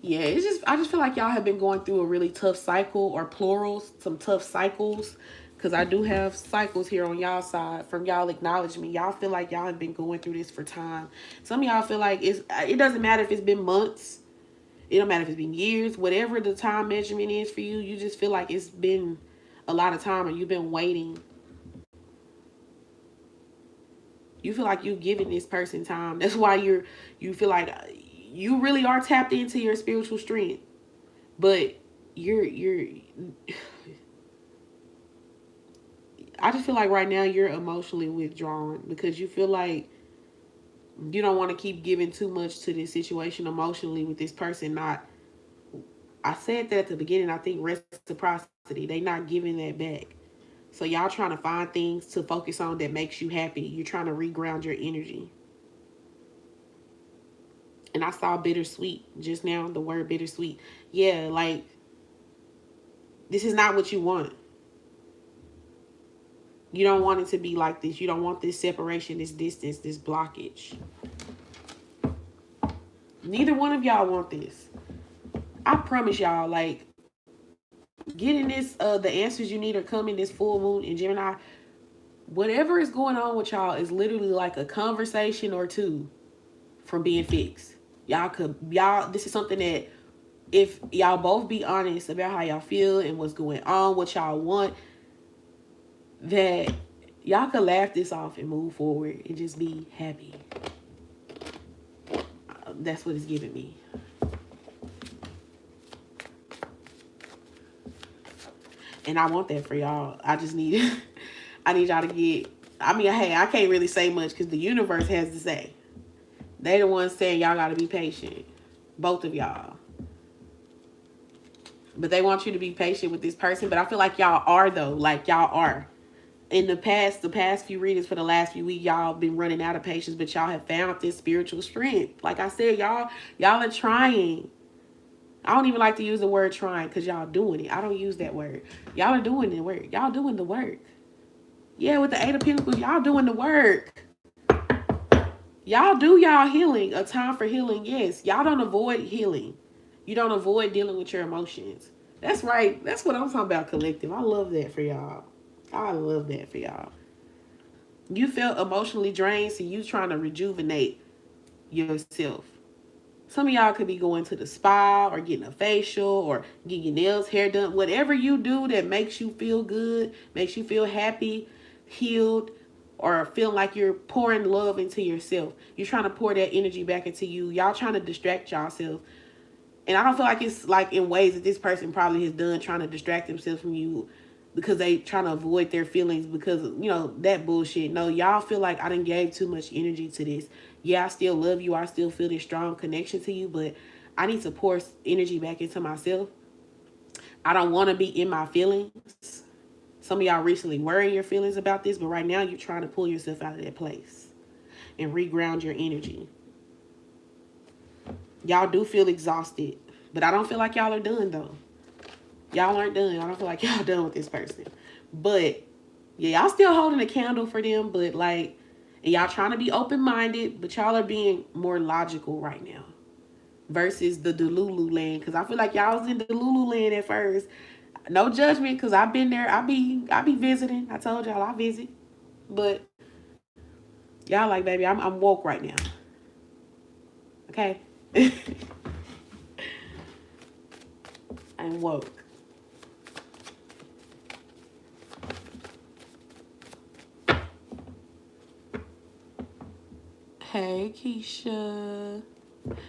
Yeah, it's just, I just feel like y'all have been going through a really tough cycle or plurals, some tough cycles. Because I do have cycles here on y'all side from y'all acknowledging me. Y'all feel like y'all have been going through this for time. Some of y'all feel like it doesn't matter if it's been months. It don't matter if it's been years. Whatever the time measurement is for you, you just feel like it's been a lot of time and you've been waiting. You feel like you're giving this person time. That's why you feel like you really are tapped into your spiritual strength. But you're I just feel like right now you're emotionally withdrawn because you feel like you don't want to keep giving too much to this situation emotionally with this person not. I said that at the beginning. I think reciprocity. They not giving that back. So y'all trying to find things to focus on that makes you happy. You're trying to reground your energy. And I saw bittersweet just now, the word bittersweet. Yeah, like this is not what you want. You don't want it to be like this. You don't want this separation, this distance, this blockage. Neither one of y'all want this. I promise y'all, like, getting this, the answers you need are coming this full moon in Gemini. Whatever is going on with y'all is literally like a conversation or two from being fixed. Y'all, this is something that if y'all both be honest about how y'all feel and what's going on, what y'all want, that y'all could laugh this off and move forward and just be happy. That's what it's giving me. And I want that for y'all. I just need I need y'all to get, I mean, hey, I can't really say much because the universe has to say. They the ones saying y'all gotta be patient. Both of y'all. But they want you to be patient with this person. But I feel like y'all are though. Like y'all are. In the past few readings for the last few weeks, y'all been running out of patience, but y'all have found this spiritual strength. Like I said, y'all are trying. I don't even like to use the word trying because y'all doing it. I don't use that word. Y'all are doing the work. Y'all doing the work. Yeah, with the Eight of Pentacles, y'all doing the work. Y'all do y'all healing. A time for healing, yes. Y'all don't avoid healing. You don't avoid dealing with your emotions. That's right. That's what I'm talking about, collective. I love that for y'all. I love that for y'all. You felt emotionally drained, so you trying to rejuvenate yourself. Some of y'all could be going to the spa or getting a facial or getting your nails, hair done. Whatever you do that makes you feel good, makes you feel happy, healed, or feel like you're pouring love into yourself. You're trying to pour that energy back into you. Y'all trying to distract yourself. And I don't feel like it's like in ways that this person probably has done trying to distract themselves from you because they trying to avoid their feelings because, you know, that bullshit. No, y'all feel like I done gave too much energy to this. Yeah, I still love you. I still feel this strong connection to you, but I need to pour energy back into myself. I don't want to be in my feelings. Some of y'all recently were in your feelings about this, but right now you're trying to pull yourself out of that place and reground your energy. Y'all do feel exhausted, but I don't feel like y'all are done though. Y'all aren't done. I don't feel like y'all done with this person. But yeah, y'all still holding a candle for them, but like, and y'all trying to be open-minded, but y'all are being more logical right now versus the Delulu land. Because I feel like y'all was in the Delulu land at first. No judgment, because I've been there. I be visiting. I told y'all I visit. But y'all like, baby, I'm woke right now. Okay? I'm woke. Hey, Keisha.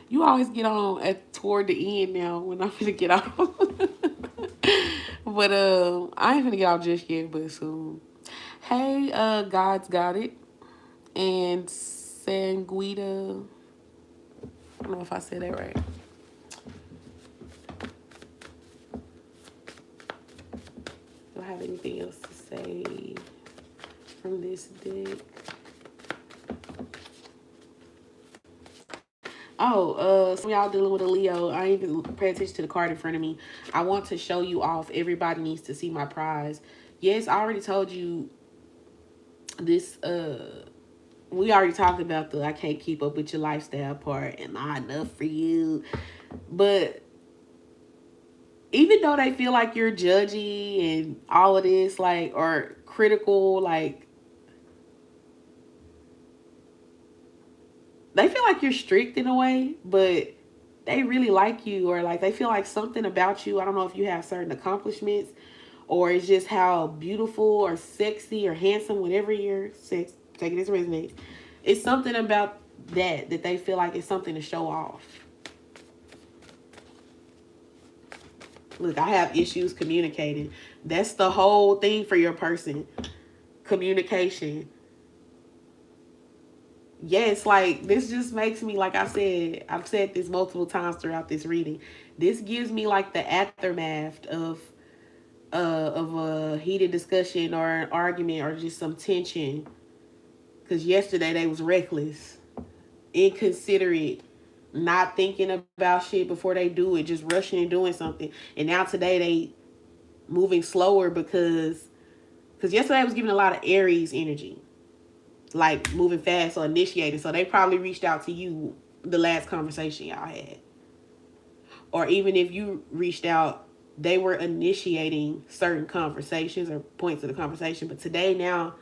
You always get on at toward the end now when I'm gonna get off. But I ain't gonna get off just yet, but soon. Hey, God's got it. And Sanguita. I don't know if I said that right. Do I have anything else to say from this deck? Oh, some of y'all dealing with a Leo. I ain't even pay attention to the card in front of me. I want to show you off. Everybody needs to see my prize. Yes, I already told you this. We already talked about the I can't keep up with your lifestyle part. Am I enough for you? But even though they feel like you're judgy and all of this, like, or critical, like, they feel like you're strict in a way, but they really like you, or like they feel like something about you. I don't know if you have certain accomplishments or it's just how beautiful or sexy or handsome, whatever your sex, take it as resonates. It's something about that they feel like it's something to show off. Look, I have issues communicating. That's the whole thing for your person. Communication. Yes, like this just makes me, like I've said this multiple times throughout this reading. This gives me like the aftermath of a heated discussion or an argument or just some tension. Because yesterday they was reckless, inconsiderate, not thinking about shit before they do it, just rushing and doing something. And now today they moving slower because yesterday I was giving a lot of Aries energy, like moving fast or initiating. So they probably reached out to you the last conversation y'all had. Or even if you reached out, they were initiating certain conversations or points of the conversation. But today now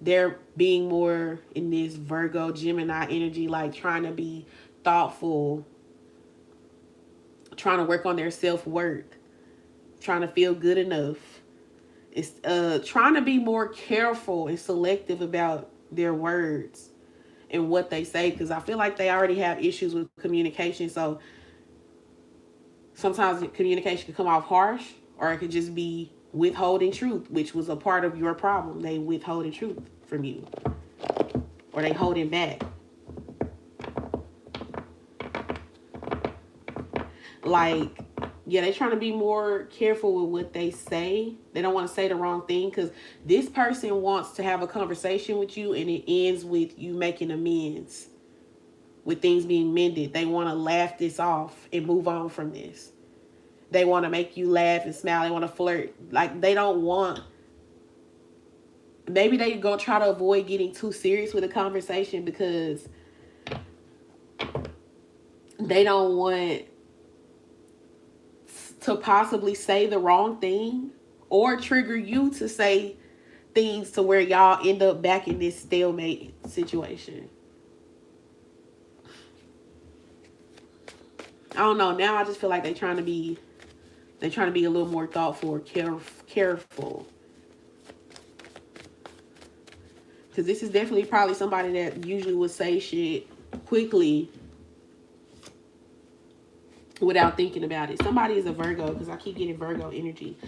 they're being more in this Virgo, Gemini energy, like trying to be thoughtful, trying to work on their self-worth, trying to feel good enough. It's trying to be more careful and selective about their words and what they say, because I feel like they already have issues with communication. So sometimes communication can come off harsh, or it could just be withholding truth, which was a part of your problem. They withholding truth from you, or they holding back. Like, yeah, they're trying to be more careful with what they say. They don't want to say the wrong thing, because this person wants to have a conversation with you and it ends with you making amends, with things being mended. They want to laugh this off and move on from this. They want to make you laugh and smile. They want to flirt. Like, they don't want... Maybe they go try to avoid getting too serious with a conversation because they don't want to possibly say the wrong thing or trigger you to say things to where y'all end up back in this stalemate situation. I don't know. Now I just feel like they're trying to be a little more thoughtful or careful. Because this is definitely probably somebody that usually would say shit quickly without thinking about it. Somebody is a Virgo, because I keep getting Virgo energy.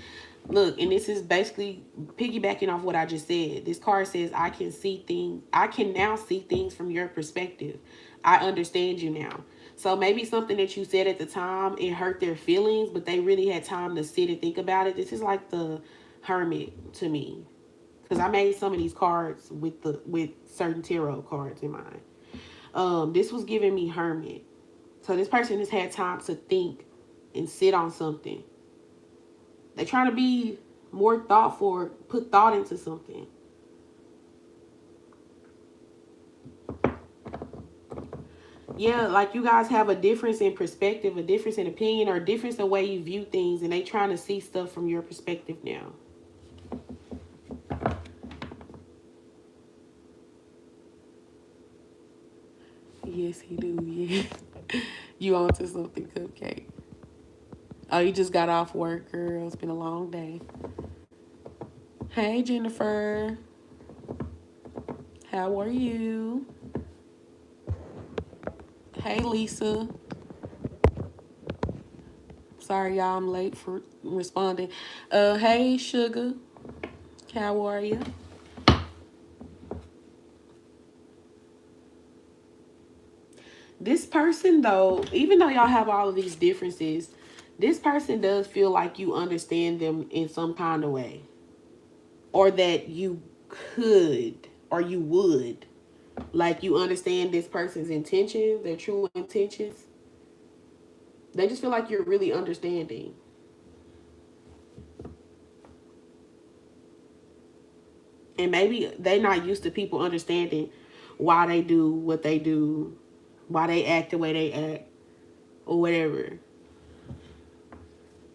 Look, and this is basically piggybacking off what I just said. This card says, I can now see things from your perspective. I understand you now. So maybe something that you said at the time, it hurt their feelings, but they really had time to sit and think about it. This is like the Hermit to me, because I made some of these cards with certain tarot cards in mind. This was giving me Hermit. So this person has had time to think and sit on something. They're trying to be more thoughtful, or put thought into something. Yeah, like you guys have a difference in perspective, a difference in opinion, or a difference in the way you view things, and they trying to see stuff from your perspective now. Yes, he do. Yeah. You on to something, Cupcake. Oh, you just got off work, girl. It's been a long day. Hey, Jennifer. How are you? Hey, Lisa. Sorry, y'all, I'm late for responding. Hey, Sugar. How are you? This person, though, even though y'all have all of these differences, this person does feel like you understand them in some kind of way. Or that you could, or you would. Like, you understand this person's intentions, their true intentions. They just feel like you're really understanding. And maybe they're not used to people understanding why they do what they do, why they act the way they act, or whatever.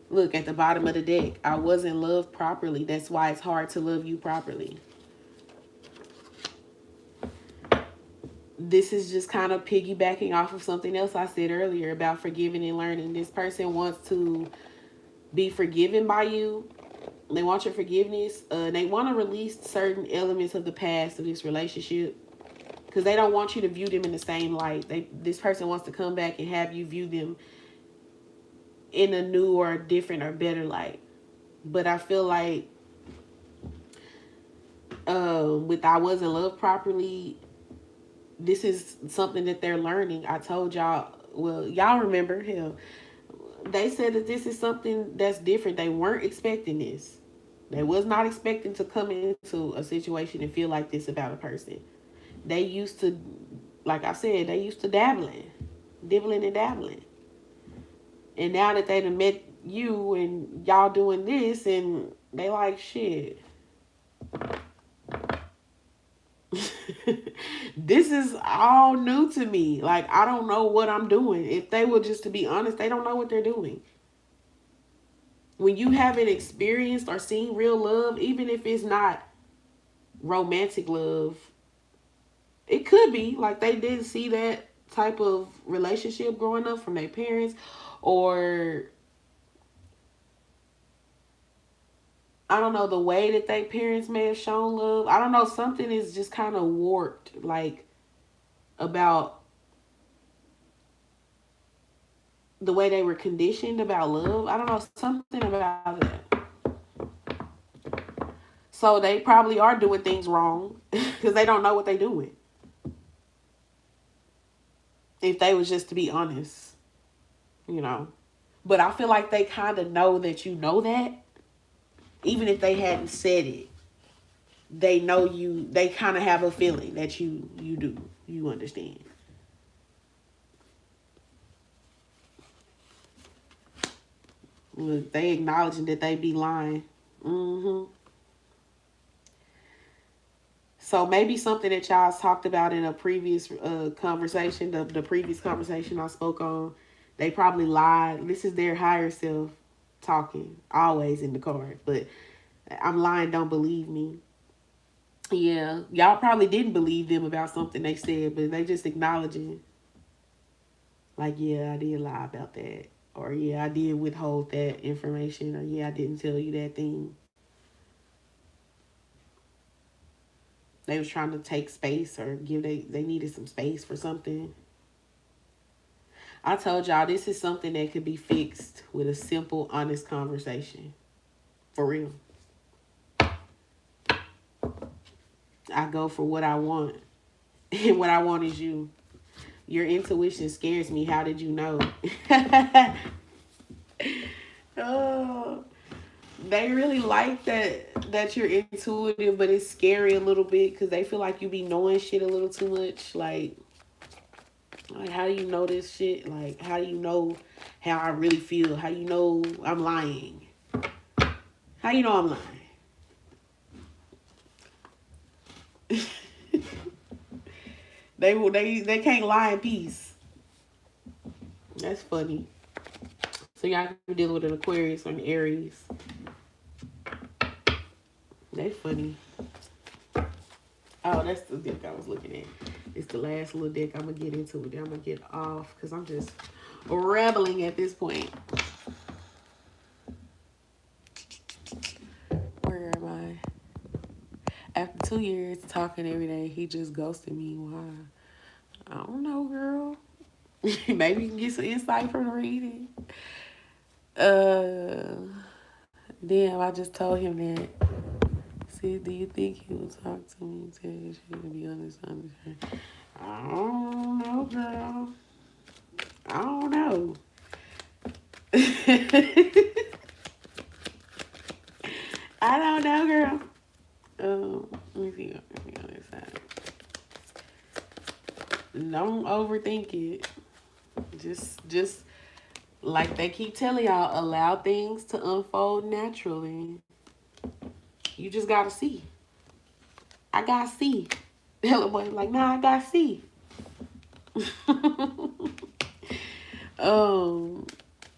Look, at the bottom of the deck, I wasn't loved properly. That's why it's hard to love you properly. This is just kind of piggybacking off of something else I said earlier about forgiving and learning. This person wants to be forgiven by you. They want your forgiveness. They want to release certain elements of the past of this relationship, because they don't want you to view them in the same light. This person wants to come back and have you view them in a new or different or better light. But I feel like with I Wasn't Loved Properly, this is something that they're learning. I told y'all, well, y'all remember, hell, they said that this is something that's different. They weren't expecting this. They was not expecting to come into a situation and feel like this about a person. They used to, like I said, they used to dibbling and dabbling. And now that they done met you and y'all doing this, and they like, shit. This is all new to me. Like, I don't know what I'm doing. If they were just to be honest, they don't know what they're doing. When you haven't experienced or seen real love, even if it's not romantic love, it could be like they didn't see that type of relationship growing up from their parents, or I don't know, the way that their parents may have shown love. I don't know, something is just kind of warped, like, about the way they were conditioned about love. I don't know, something about that. So they probably are doing things wrong because they don't know what they're doing. If they was just to be honest, you know. But I feel like they kind of know that you know that. Even if they hadn't said it, they know you, they kind of have a feeling that you do. You understand. Look, they acknowledging that they be lying. So maybe something that y'all talked about in a previous conversation, the previous conversation I spoke on, they probably lied. This is their higher self talking, always in the card. But I'm lying, don't believe me. Yeah, y'all probably didn't believe them about something they said, but they just acknowledging. Like, yeah, I did lie about that. Or, yeah, I did withhold that information. Or, yeah, I didn't tell you that thing. They was trying to take space or they needed some space for something. I told y'all this is something that could be fixed with a simple, honest conversation. For real. I go for what I want. And what I want is you. Your intuition scares me. How did you know? Oh, they really like that you're intuitive, but it's scary a little bit because they feel like you be knowing shit a little too much. Like, how do you know this shit? Like, how do you know how I really feel? How do you know I'm lying? How you know I'm lying? They can't lie in peace. That's funny. So y'all can deal with an Aquarius or an Aries. They funny. Oh, that's the deck I was looking at. It's the last little deck. I'm gonna get into it. Then I'm gonna get off because I'm just rebelling at this point. Where am I? After 2 years talking every day, he just ghosted me. Why? I don't know, girl. Maybe you can get some insight from the reading. Damn, I just told him that. See, do you think he will talk to me? Tell you to be honest. I don't know, girl. I don't know. I don't know, girl. Let me see on this side. Don't overthink it. Just like they keep telling y'all, allow things to unfold naturally. You just gotta see. I gotta see. The hell boy like, nah, I gotta see.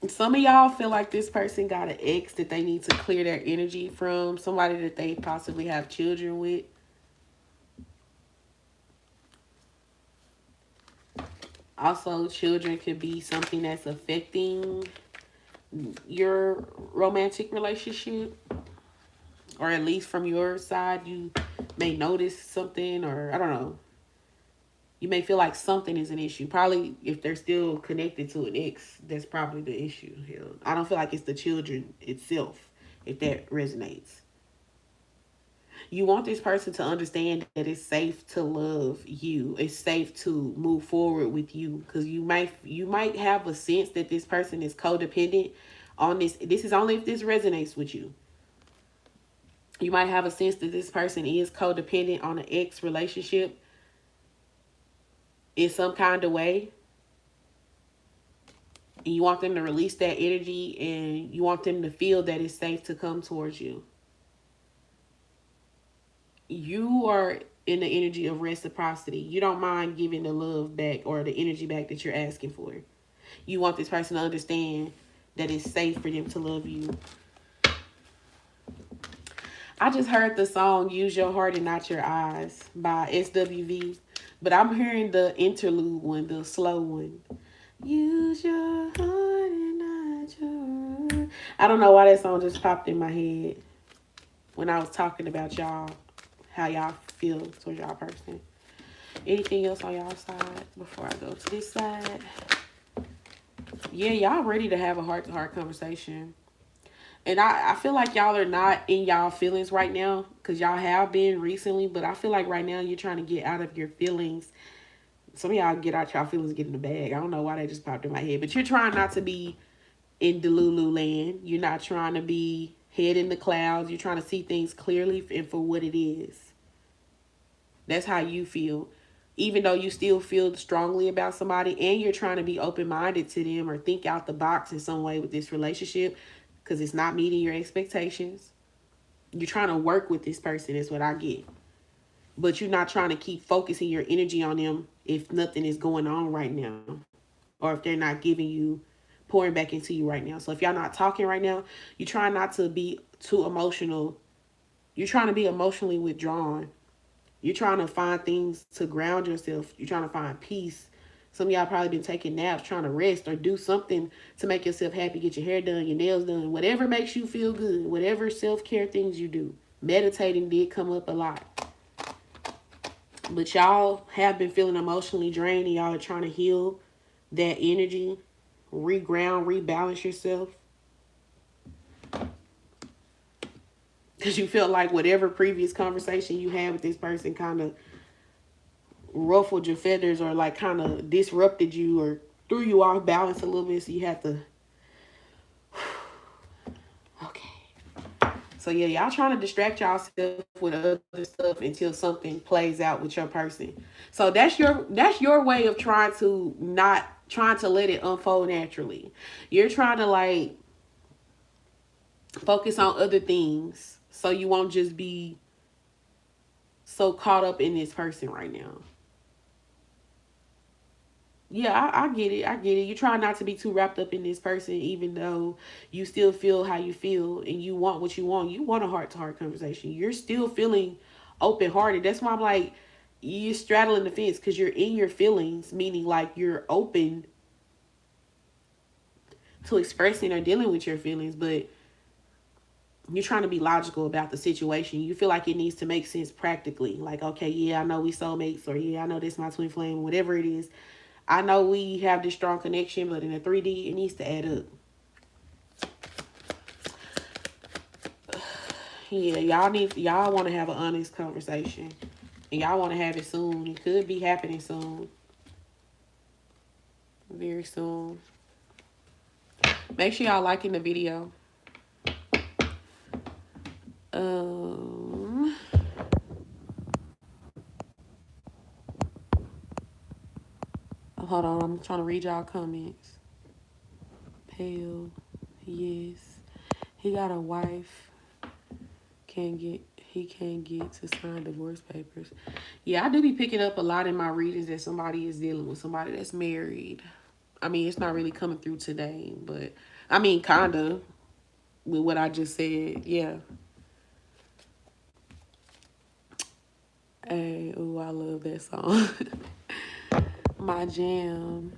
Some of y'all feel like this person got an ex that they need to clear their energy from, somebody that they possibly have children with. Also, children could be something that's affecting your romantic relationship, or at least from your side, you may notice something, or I don't know. You may feel like something is an issue. Probably if they're still connected to an ex, that's probably the issue. Hell, I don't feel like it's the children itself, if that resonates. You want this person to understand that it's safe to love you. It's safe to move forward with you, because you might have a sense that this person is codependent on this. This is only if this resonates with you. You might have a sense that this person is codependent on an ex relationship in some kind of way. And you want them to release that energy, and you want them to feel that it's safe to come towards you. You are in the energy of reciprocity. You don't mind giving the love back or the energy back that you're asking for. You want this person to understand that it's safe for them to love you. I just heard the song Use Your Heart and Not Your Eyes by SWV. But I'm hearing the interlude one, the slow one. Use your heart and not your... I don't know why that song just popped in my head when I was talking about y'all, how y'all feel towards y'all person. Anything else on y'all side before I go to this side? Yeah, y'all ready to have a heart-to-heart conversation. And I feel like y'all are not in y'all feelings right now, because y'all have been recently, but I feel like right now you're trying to get out of your feelings. Some of y'all get out y'all feelings, get in the bag. I don't know why that just popped in my head, but you're trying not to be in Delulu land. You're not trying to be head in the clouds. You're trying to see things clearly and for what it is. That's how you feel. Even though you still feel strongly about somebody, and you're trying to be open-minded to them or think out the box in some way with this relationship, because it's not meeting your expectations. You're trying to work with this person is what I get. But you're not trying to keep focusing your energy on them if nothing is going on right now, or if they're not giving you, pouring back into you right now. So if y'all not talking right now, you try not to be too emotional. You're trying to be emotionally withdrawn. You're trying to find things to ground yourself. You're trying to find peace. Some of y'all probably been taking naps, trying to rest or do something to make yourself happy. Get your hair done, your nails done, whatever makes you feel good, whatever self-care things you do. Meditating did come up a lot. But y'all have been feeling emotionally drained, and y'all are trying to heal that energy, reground, rebalance yourself. Because you feel like whatever previous conversation you had with this person kind of ruffled your feathers, or like kind of disrupted you or threw you off balance a little bit, so you have to... Okay. So yeah, y'all trying to distract yourself with other stuff until something plays out with your person. So that's your way of trying to let it unfold naturally. You're trying to like focus on other things so you won't just be so caught up in this person right now. Yeah, I get it. I get it. You try not to be too wrapped up in this person, even though you still feel how you feel and you want what you want. You want a heart-to-heart conversation. You're still feeling open-hearted. That's why I'm like, you're straddling the fence, because you're in your feelings, meaning like you're open to expressing or dealing with your feelings, but you're trying to be logical about the situation. You feel like it needs to make sense practically. Like, okay, yeah, I know we soulmates, or yeah, I know this my twin flame, whatever it is. I know we have this strong connection, but in the 3D, it needs to add up. Yeah, y'all want to have an honest conversation. And y'all want to have it soon. It could be happening soon. Very soon. Make sure y'all liking the video. Hold on, I'm trying to read y'all comments. Pale, yes. He got a wife. He can't get to sign divorce papers. Yeah, I do be picking up a lot in my readings that somebody is dealing with somebody that's married. I mean, it's not really coming through today, but I mean, kinda with what I just said. Yeah. Hey, ooh, I love that song. My jam.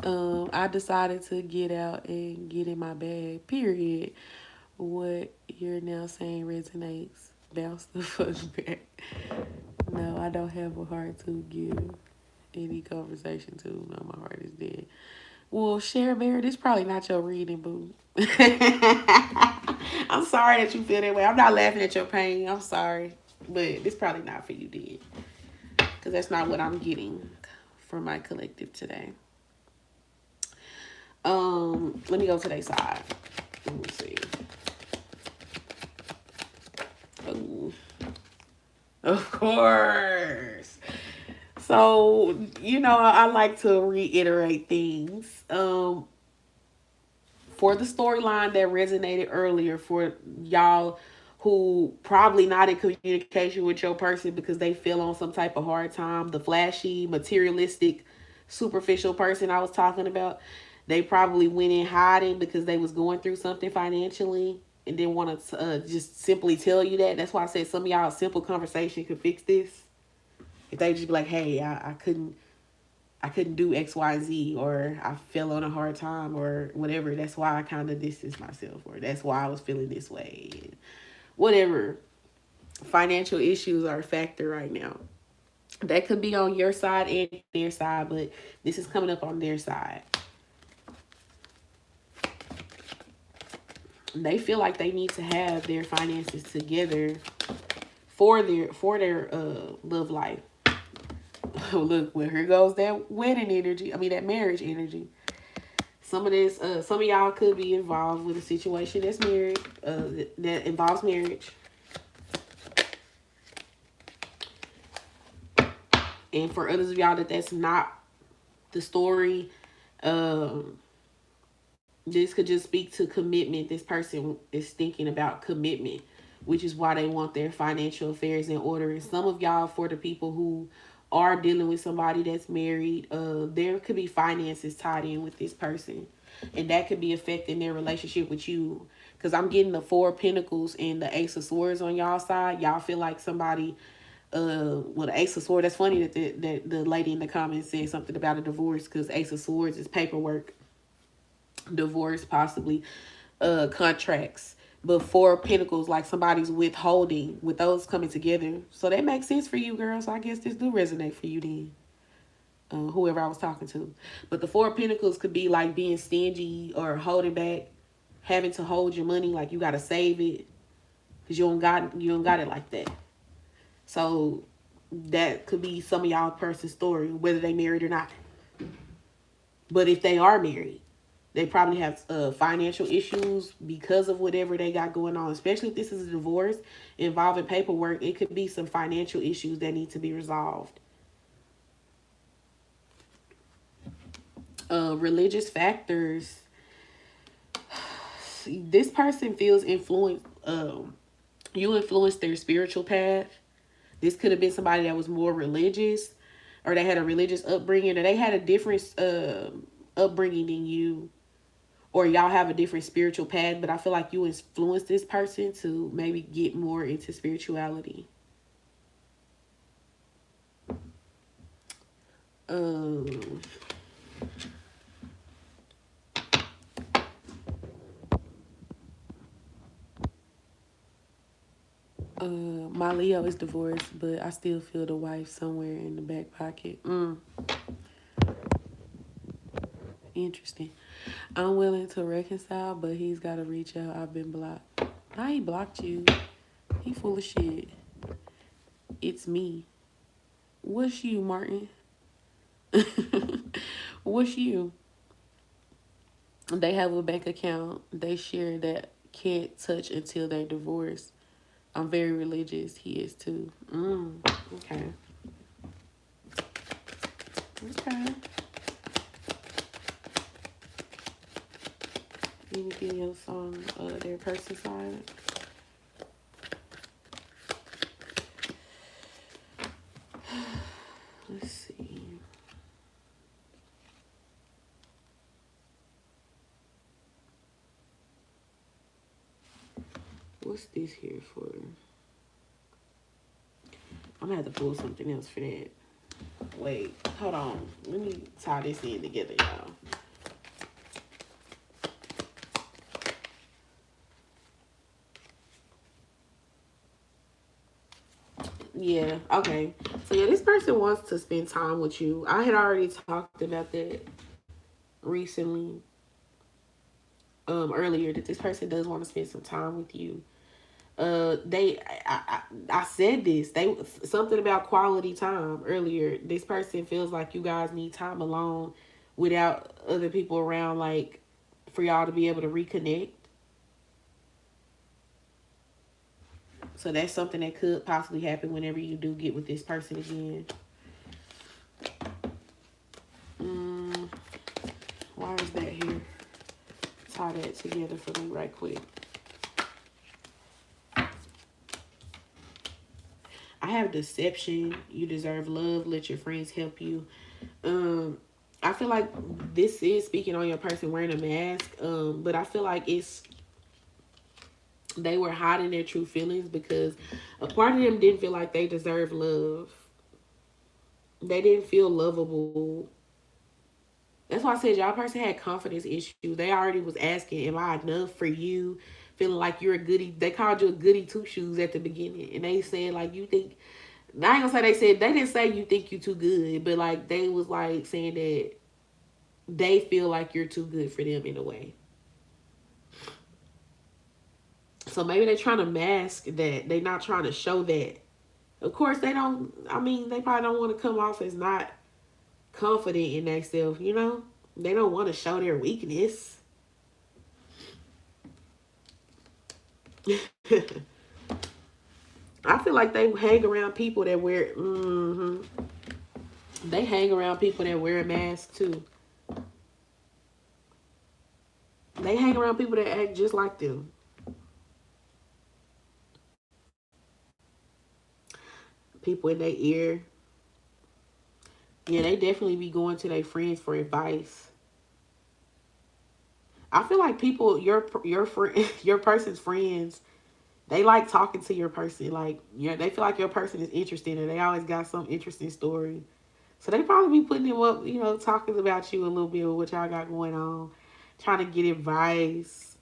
I decided to get out and get in my bag, period. What you're now saying resonates. Bounce the fuck back. No, I don't have a heart to give. any conversation too. No, my heart is dead. Well, Cher Bear, this probably not your reading, boo. I'm sorry that you feel that way. I'm not laughing at your pain. I'm sorry. But this probably not for you, did. Because that's not what I'm getting for my collective today. Let me go to their side. Let me see. Oh, of course. So, you know, I like to reiterate things. For the storyline that resonated earlier, for y'all who probably not in communication with your person because they feel on some type of hard time, the flashy, materialistic, superficial person I was talking about, they probably went in hiding because they was going through something financially and didn't want to just simply tell you that. That's why I said some of y'all simple conversation could fix this. If they just be like, hey, I couldn't do X, Y, Z, or I fell on a hard time, or whatever. That's why I kind of distanced myself, or that's why I was feeling this way. Whatever. Financial issues are a factor right now. That could be on your side and their side, but this is coming up on their side. They feel like they need to have their finances together for their love life. Look, well, here goes that wedding energy. I mean, that marriage energy. Some of this, some of y'all could be involved with a situation that's married, that involves marriage. And for others of y'all that's not the story, this could just speak to commitment. This person is thinking about commitment, which is why they want their financial affairs in order. And some of y'all, for the people who are dealing with somebody that's married, there could be finances tied in with this person. And that could be affecting their relationship with you. Because I'm getting the Four of Pentacles and the Ace of Swords on y'all side. Y'all feel like somebody, with the Ace of Swords. That's funny that the lady in the comments said something about a divorce, because Ace of Swords is paperwork, divorce, possibly contracts. But Four of Pentacles, like somebody's withholding, with those coming together. So that makes sense for you, girls. So I guess this do resonate for you then. Whoever I was talking to. But the Four of Pentacles could be like being stingy or holding back, having to hold your money, like you gotta save it because you don't got it like that. So that could be some of y'all person's story, whether they married or not. But if they are married, they probably have financial issues because of whatever they got going on. Especially if this is a divorce involving paperwork, it could be some financial issues that need to be resolved. Religious factors. This person feels influenced. You influenced their spiritual path. This could have been somebody that was more religious, or they had a religious upbringing, or they had a different upbringing than you, or y'all have a different spiritual path. But I feel like you influenced this person to maybe get more into spirituality. My Leo is divorced, but I still feel the wife somewhere in the back pocket. Interesting. I'm willing to reconcile, but he's got to reach out. I've been blocked. Now he blocked you. He full of shit. It's me. What's you, Martin? What's you? They have a bank account they share that can't touch until they're divorced. I'm very religious. He is too. Okay. Okay. Anything else on their person side? Let's see. What's this here for? I'm gonna have to pull something else for that. Wait, hold on. Let me tie this in together, y'all. Yeah, okay. So yeah, this person wants to spend time with you. I had already talked about that recently, earlier, that this person does want to spend some time with you. I said this. They something about quality time earlier. This person feels like you guys need time alone without other people around, like for y'all to be able to reconnect. So that's something that could possibly happen whenever you do get with this person again. Mm, why is that here? Tie that together for me right quick. I have deception. You deserve love. Let your friends help you. I feel like this is speaking on your person wearing a mask. But I feel like they were hiding their true feelings because a part of them didn't feel like they deserved love. They didn't feel lovable. That's why I said y'all person had confidence issues. They already was asking, am I enough for you? Feeling like you're a goody. They called you a goody two shoes at the beginning. And they said like, you think, I ain't gonna say they didn't say you think you too good, but like they was like saying that they feel like you're too good for them in a way. So maybe they're trying to mask that. They're not trying to show that. Of course, they don't. I mean, they probably don't want to come off as not confident in themselves, you know? They don't want to show their weakness. I feel like they hang around people that wear. They hang around people that wear a mask too. They hang around people that act just like them. People in their ear. Yeah, they definitely be going to their friends for advice. I feel like people, your friend, your person's friends, they like talking to your person. Like, yeah, they feel like your person is interesting, and they always got some interesting story. So they probably be putting them up, you know, talking about you a little bit of what y'all got going on, trying to get advice.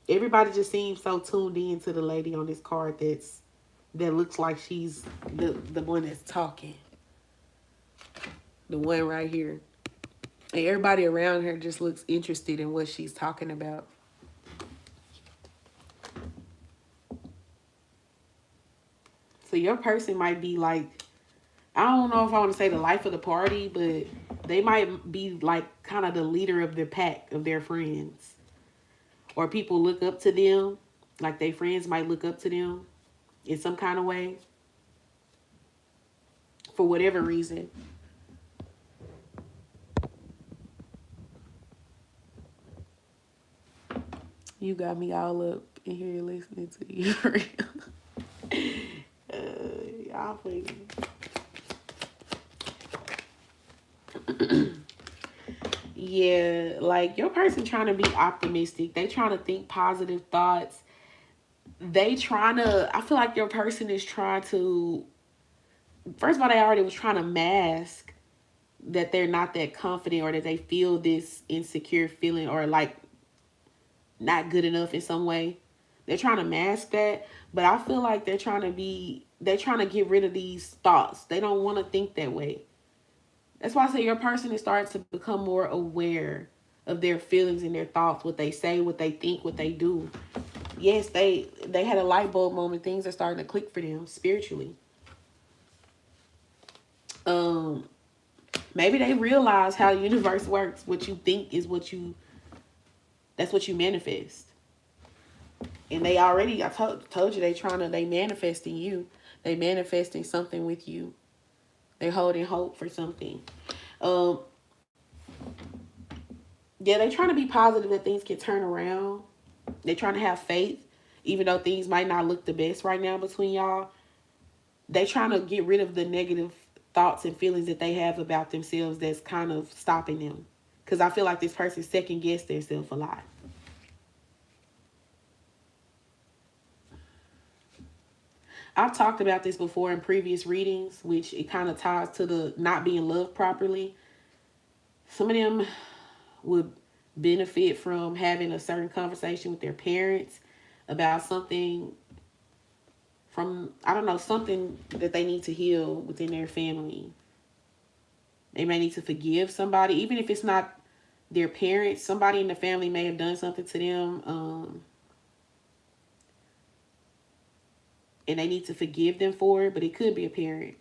Everybody just seems so tuned in to the lady on this card that looks like she's the one that's talking. The one right here. And everybody around her just looks interested in what she's talking about. So your person might be like, I don't know if I want to say the life of the party, but they might be like kind of the leader of the pack of their friends. Or people look up to them, like their friends might look up to them in some kind of way for whatever reason. You got me all up in here listening to you. Y'all funny. Yeah, like your person trying to be optimistic. They trying to think positive thoughts. They trying to, I feel like your person is trying to, first of all, they already was trying to mask that they're not that confident or that they feel this insecure feeling or like not good enough in some way. They're trying to mask that, but I feel like they're trying to get rid of these thoughts. They don't want to think that way. That's why I say your person is starting to become more aware of their feelings and their thoughts, what they say, what they think, what they do. Yes, they had a light bulb moment. Things are starting to click for them spiritually. Um, Maybe they realize how the universe works. What you think is that's what you manifest. And they already, I told you, they manifesting you. They manifesting something with you. They holding hope for something. Um, yeah, they trying to be positive that things can turn around. They trying to have faith, even though things might not look the best right now between y'all. They trying to get rid of the negative thoughts and feelings that they have about themselves that's kind of stopping them. Because I feel like this person second guessed themselves a lot. I've talked about this before in previous readings, which it kind of ties to the not being loved properly. Some of them would benefit from having a certain conversation with their parents about something from, I don't know, something that they need to heal within their family. They may need to forgive somebody, even if it's not their parents. Somebody in the family may have done something to them, and they need to forgive them for it, but it could be a parent.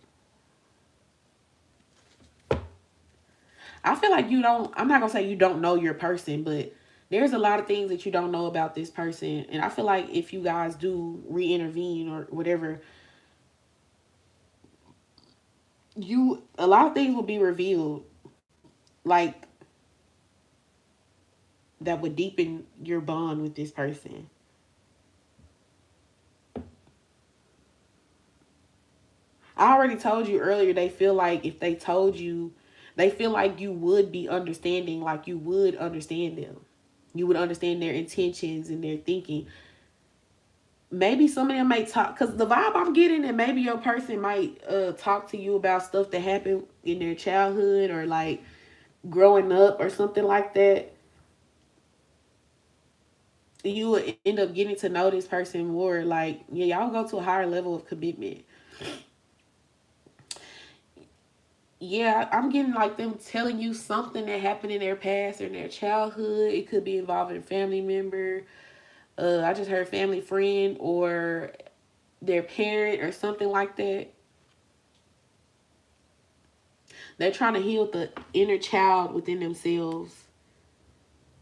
I feel like you don't, I'm not going to say you don't know your person, but there's a lot of things that you don't know about this person. And I feel like if you guys do re-intervene or whatever, a lot of things will be revealed, like, that would deepen your bond with this person. I already told you earlier, they feel like if they told you, they feel like you would be understanding, like you would understand them. You would understand their intentions and their thinking. Maybe some of them might talk, because the vibe I'm getting, that maybe your person might talk to you about stuff that happened in their childhood or like growing up or something like that. You would end up getting to know this person more. Like, yeah, y'all go to a higher level of commitment. Yeah, I'm getting like them telling you something that happened in their past or in their childhood. It could be involving a family member. I just heard family friend or their parent or something like that. They're trying to heal the inner child within themselves.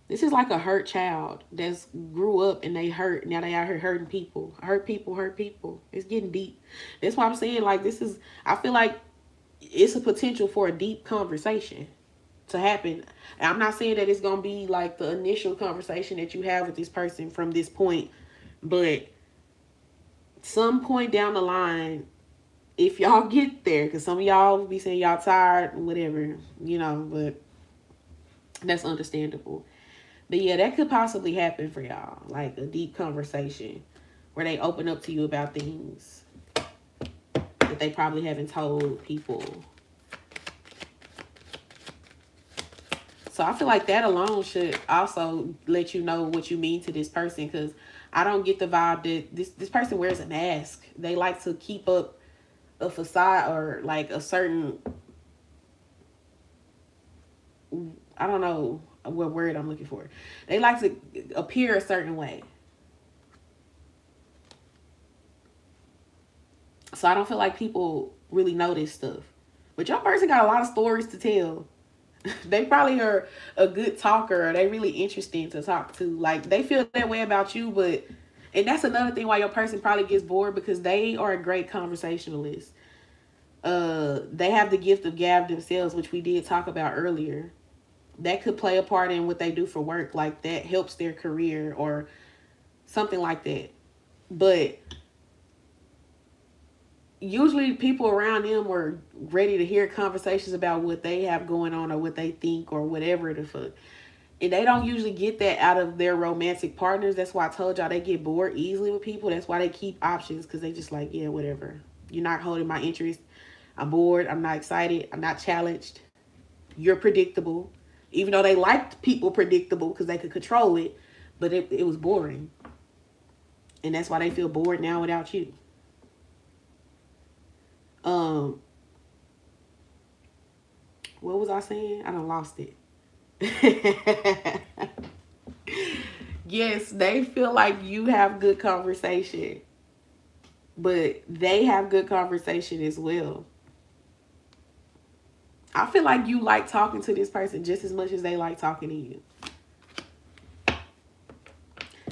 This is like a hurt child that's grew up and they hurt. Now they out here hurting people. Hurt people, hurt people. It's getting deep. That's why I'm saying, like, I feel like it's a potential for a deep conversation to happen. And I'm not saying that it's going to be like the initial conversation that you have with this person from this point, but some point down the line, if y'all get there, because some of y'all be saying y'all tired and whatever, but that's understandable. But yeah, that could possibly happen for y'all, like a deep conversation where they open up to you about things that they probably haven't told people. So I feel like that alone should also let you know what you mean to this person, because I don't get the vibe that this person wears a mask. They like to keep up a facade or like a certain, I don't know what word I'm looking for. They like to appear a certain way. So I don't feel like people really know this stuff. But your person got a lot of stories to tell. They probably are a good talker, or they really interesting to talk to. Like, they feel that way about you, and that's another thing why your person probably gets bored, because they are a great conversationalist. They have the gift of gab themselves, which we did talk about earlier. That could play a part in what they do for work. Like, that helps their career or something like that. But usually people around them are ready to hear conversations about what they have going on or what they think or whatever the fuck. And they don't usually get that out of their romantic partners. That's why I told y'all they get bored easily with people. That's why they keep options, because they just like, yeah, whatever. You're not holding my interest. I'm bored. I'm not excited. I'm not challenged. You're predictable. Even though they liked people predictable because they could control it, but it was boring. And that's why they feel bored now without you. What was I saying? I done lost it. Yes, they feel like you have good conversation, but they have good conversation as well. I feel like you like talking to this person just as much as they like talking to you.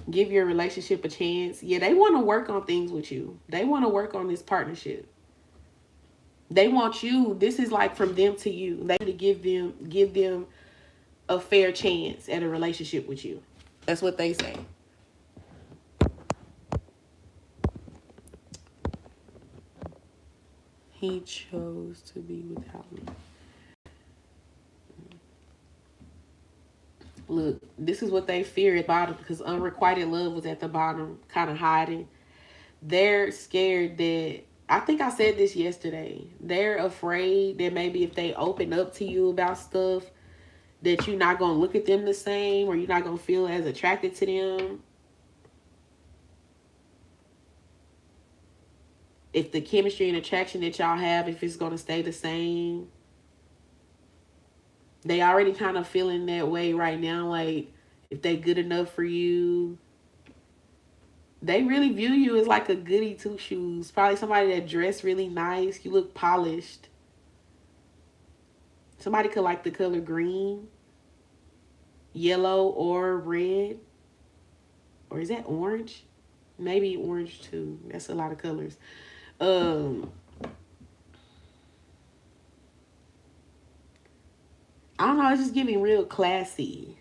Give your relationship a chance. Yeah, they want to work on things with you. They want to work on this partnership. They want you. This is like from them to you. They need to give them a fair chance at a relationship with you. That's what they say. He chose to be without me. Look, this is what they fear at the bottom, because unrequited love was at the bottom, kind of hiding. They're scared that, I think I said this yesterday, they're afraid that maybe if they open up to you about stuff, that you're not going to look at them the same, or you're not going to feel as attracted to them. if the chemistry and attraction that y'all have, if it's going to stay the same. They already kind of feeling that way right now. Like, if they good enough for you. They really view you as like a goody two shoes. Probably somebody that dressed really nice. You look polished. Somebody could like the color green, yellow, or red. Or is that orange? Maybe orange too. That's a lot of colors. I don't know. It's just giving real classy.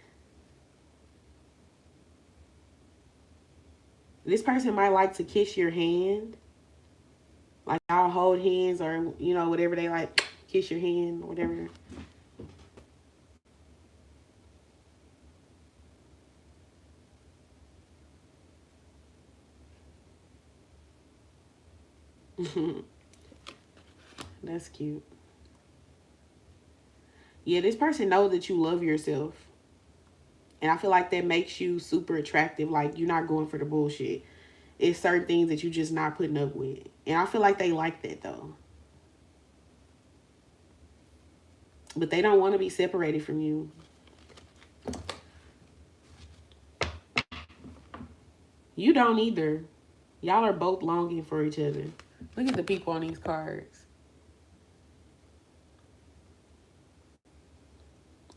This person might like to kiss your hand. Like, I'll hold hands or, you know, whatever they like. Kiss your hand, whatever. That's cute. Yeah, this person knows that you love yourself. And I feel like that makes you super attractive. Like, you're not going for the bullshit. It's certain things that you just not putting up with. And I feel like they like that, though. But they don't want to be separated from you. You don't either. Y'all are both longing for each other. Look at the people on these cards.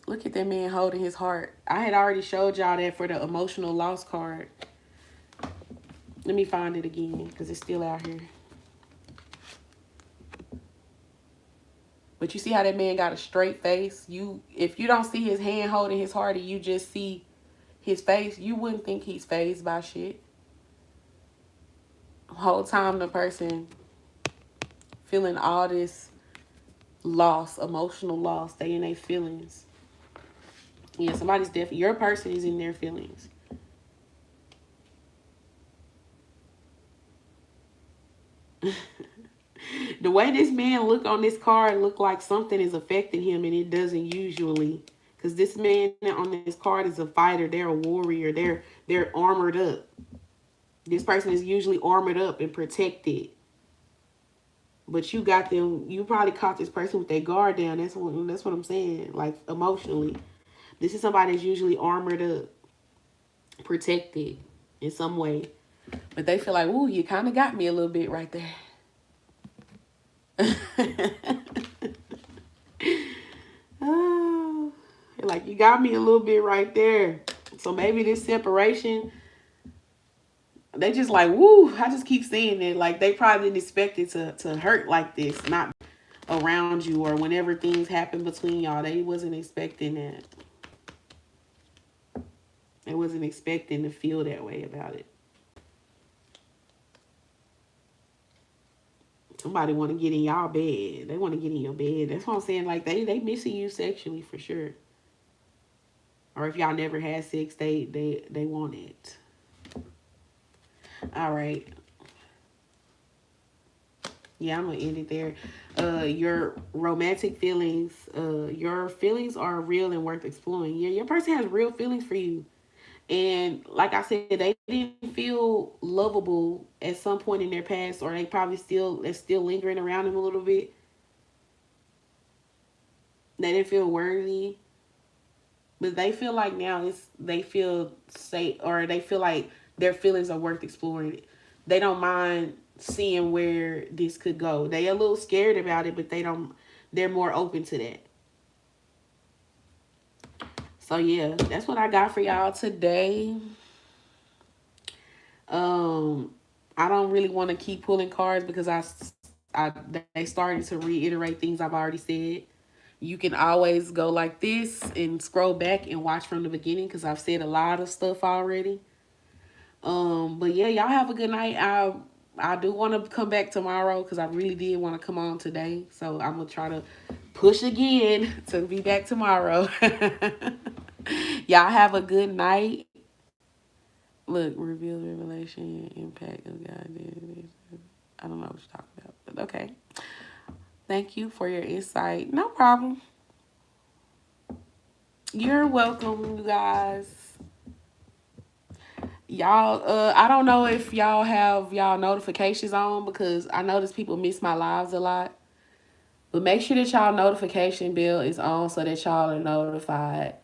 Look at that man holding his heart. I had already showed y'all that for the emotional loss card. Let me find it again because it's still out here. But you see how that man got a straight face? If you don't see his hand holding his heart and you just see his face, you wouldn't think he's fazed by shit. The whole time the person feeling all this loss, emotional loss, they in their feelings. Yeah, somebody's definitely, your person is in their feelings. The way this man look on this card look like something is affecting him, and it doesn't usually. Because this man on this card is a fighter. They're a warrior. They're armored up. This person is usually armored up and protected. But you got them, you probably caught this person with their guard down. That's what I'm saying. Like, emotionally. This is somebody that's usually armored up, protected in some way. But they feel like, ooh, you kind of got me a little bit right there. Oh, like, you got me a little bit right there. So maybe this separation, they just like, woo, I just keep seeing it. Like, they probably didn't expect it to hurt like this, not around you or whenever things happen between y'all. They wasn't expecting that. They wasn't expecting to feel that way about it. Somebody want to get in y'all bed. They want to get in your bed. That's what I'm saying. Like, they missing you sexually for sure. Or if y'all never had sex, they want it. All right. Yeah, I'm gonna end it there. Your romantic feelings. Your feelings are real and worth exploring. Yeah, your person has real feelings for you. And like I said, they didn't feel lovable at some point in their past, or they probably they're still lingering around them a little bit. They didn't feel worthy. But they feel like now they feel safe, or they feel like their feelings are worth exploring. They don't mind seeing where this could go. They a little scared about it, but they're more open to that. So yeah, that's what I got for y'all today. I don't really want to keep pulling cards because they started to reiterate things I've already said. You can always go like this and scroll back and watch from the beginning because I've said a lot of stuff already. But yeah, y'all have a good night. I do want to come back tomorrow because I really did want to come on today. So I'm gonna try to push again to be back tomorrow. Y'all have a good night. Look, reveal revelation, impact of God. I don't know what you're talking about, but okay. Thank you for your insight. No problem. You're welcome, you guys. Y'all, I don't know if y'all have y'all notifications on, because I notice people miss my lives a lot. But make sure that y'all notification bell is on so that y'all are notified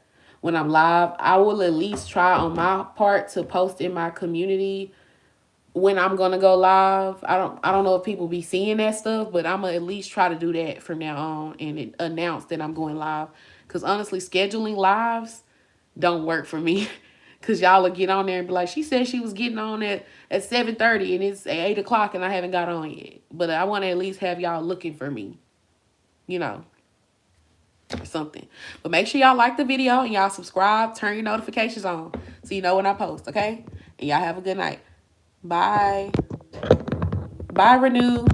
when I'm live. I will at least try on my part to post in my community when I'm gonna go live. I don't know if people be seeing that stuff, but I'm gonna at least try to do that from now on and announce that I'm going live. Cause honestly, scheduling lives don't work for me. Cause y'all will get on there and be like, she said she was getting on at 7:30 and it's 8 o'clock and I haven't got on yet. But I want to at least have y'all looking for me, you know, or something. But make sure y'all like the video and y'all subscribe, turn your notifications on so you know when I post, okay? And y'all have a good night. Bye. Bye, Renew.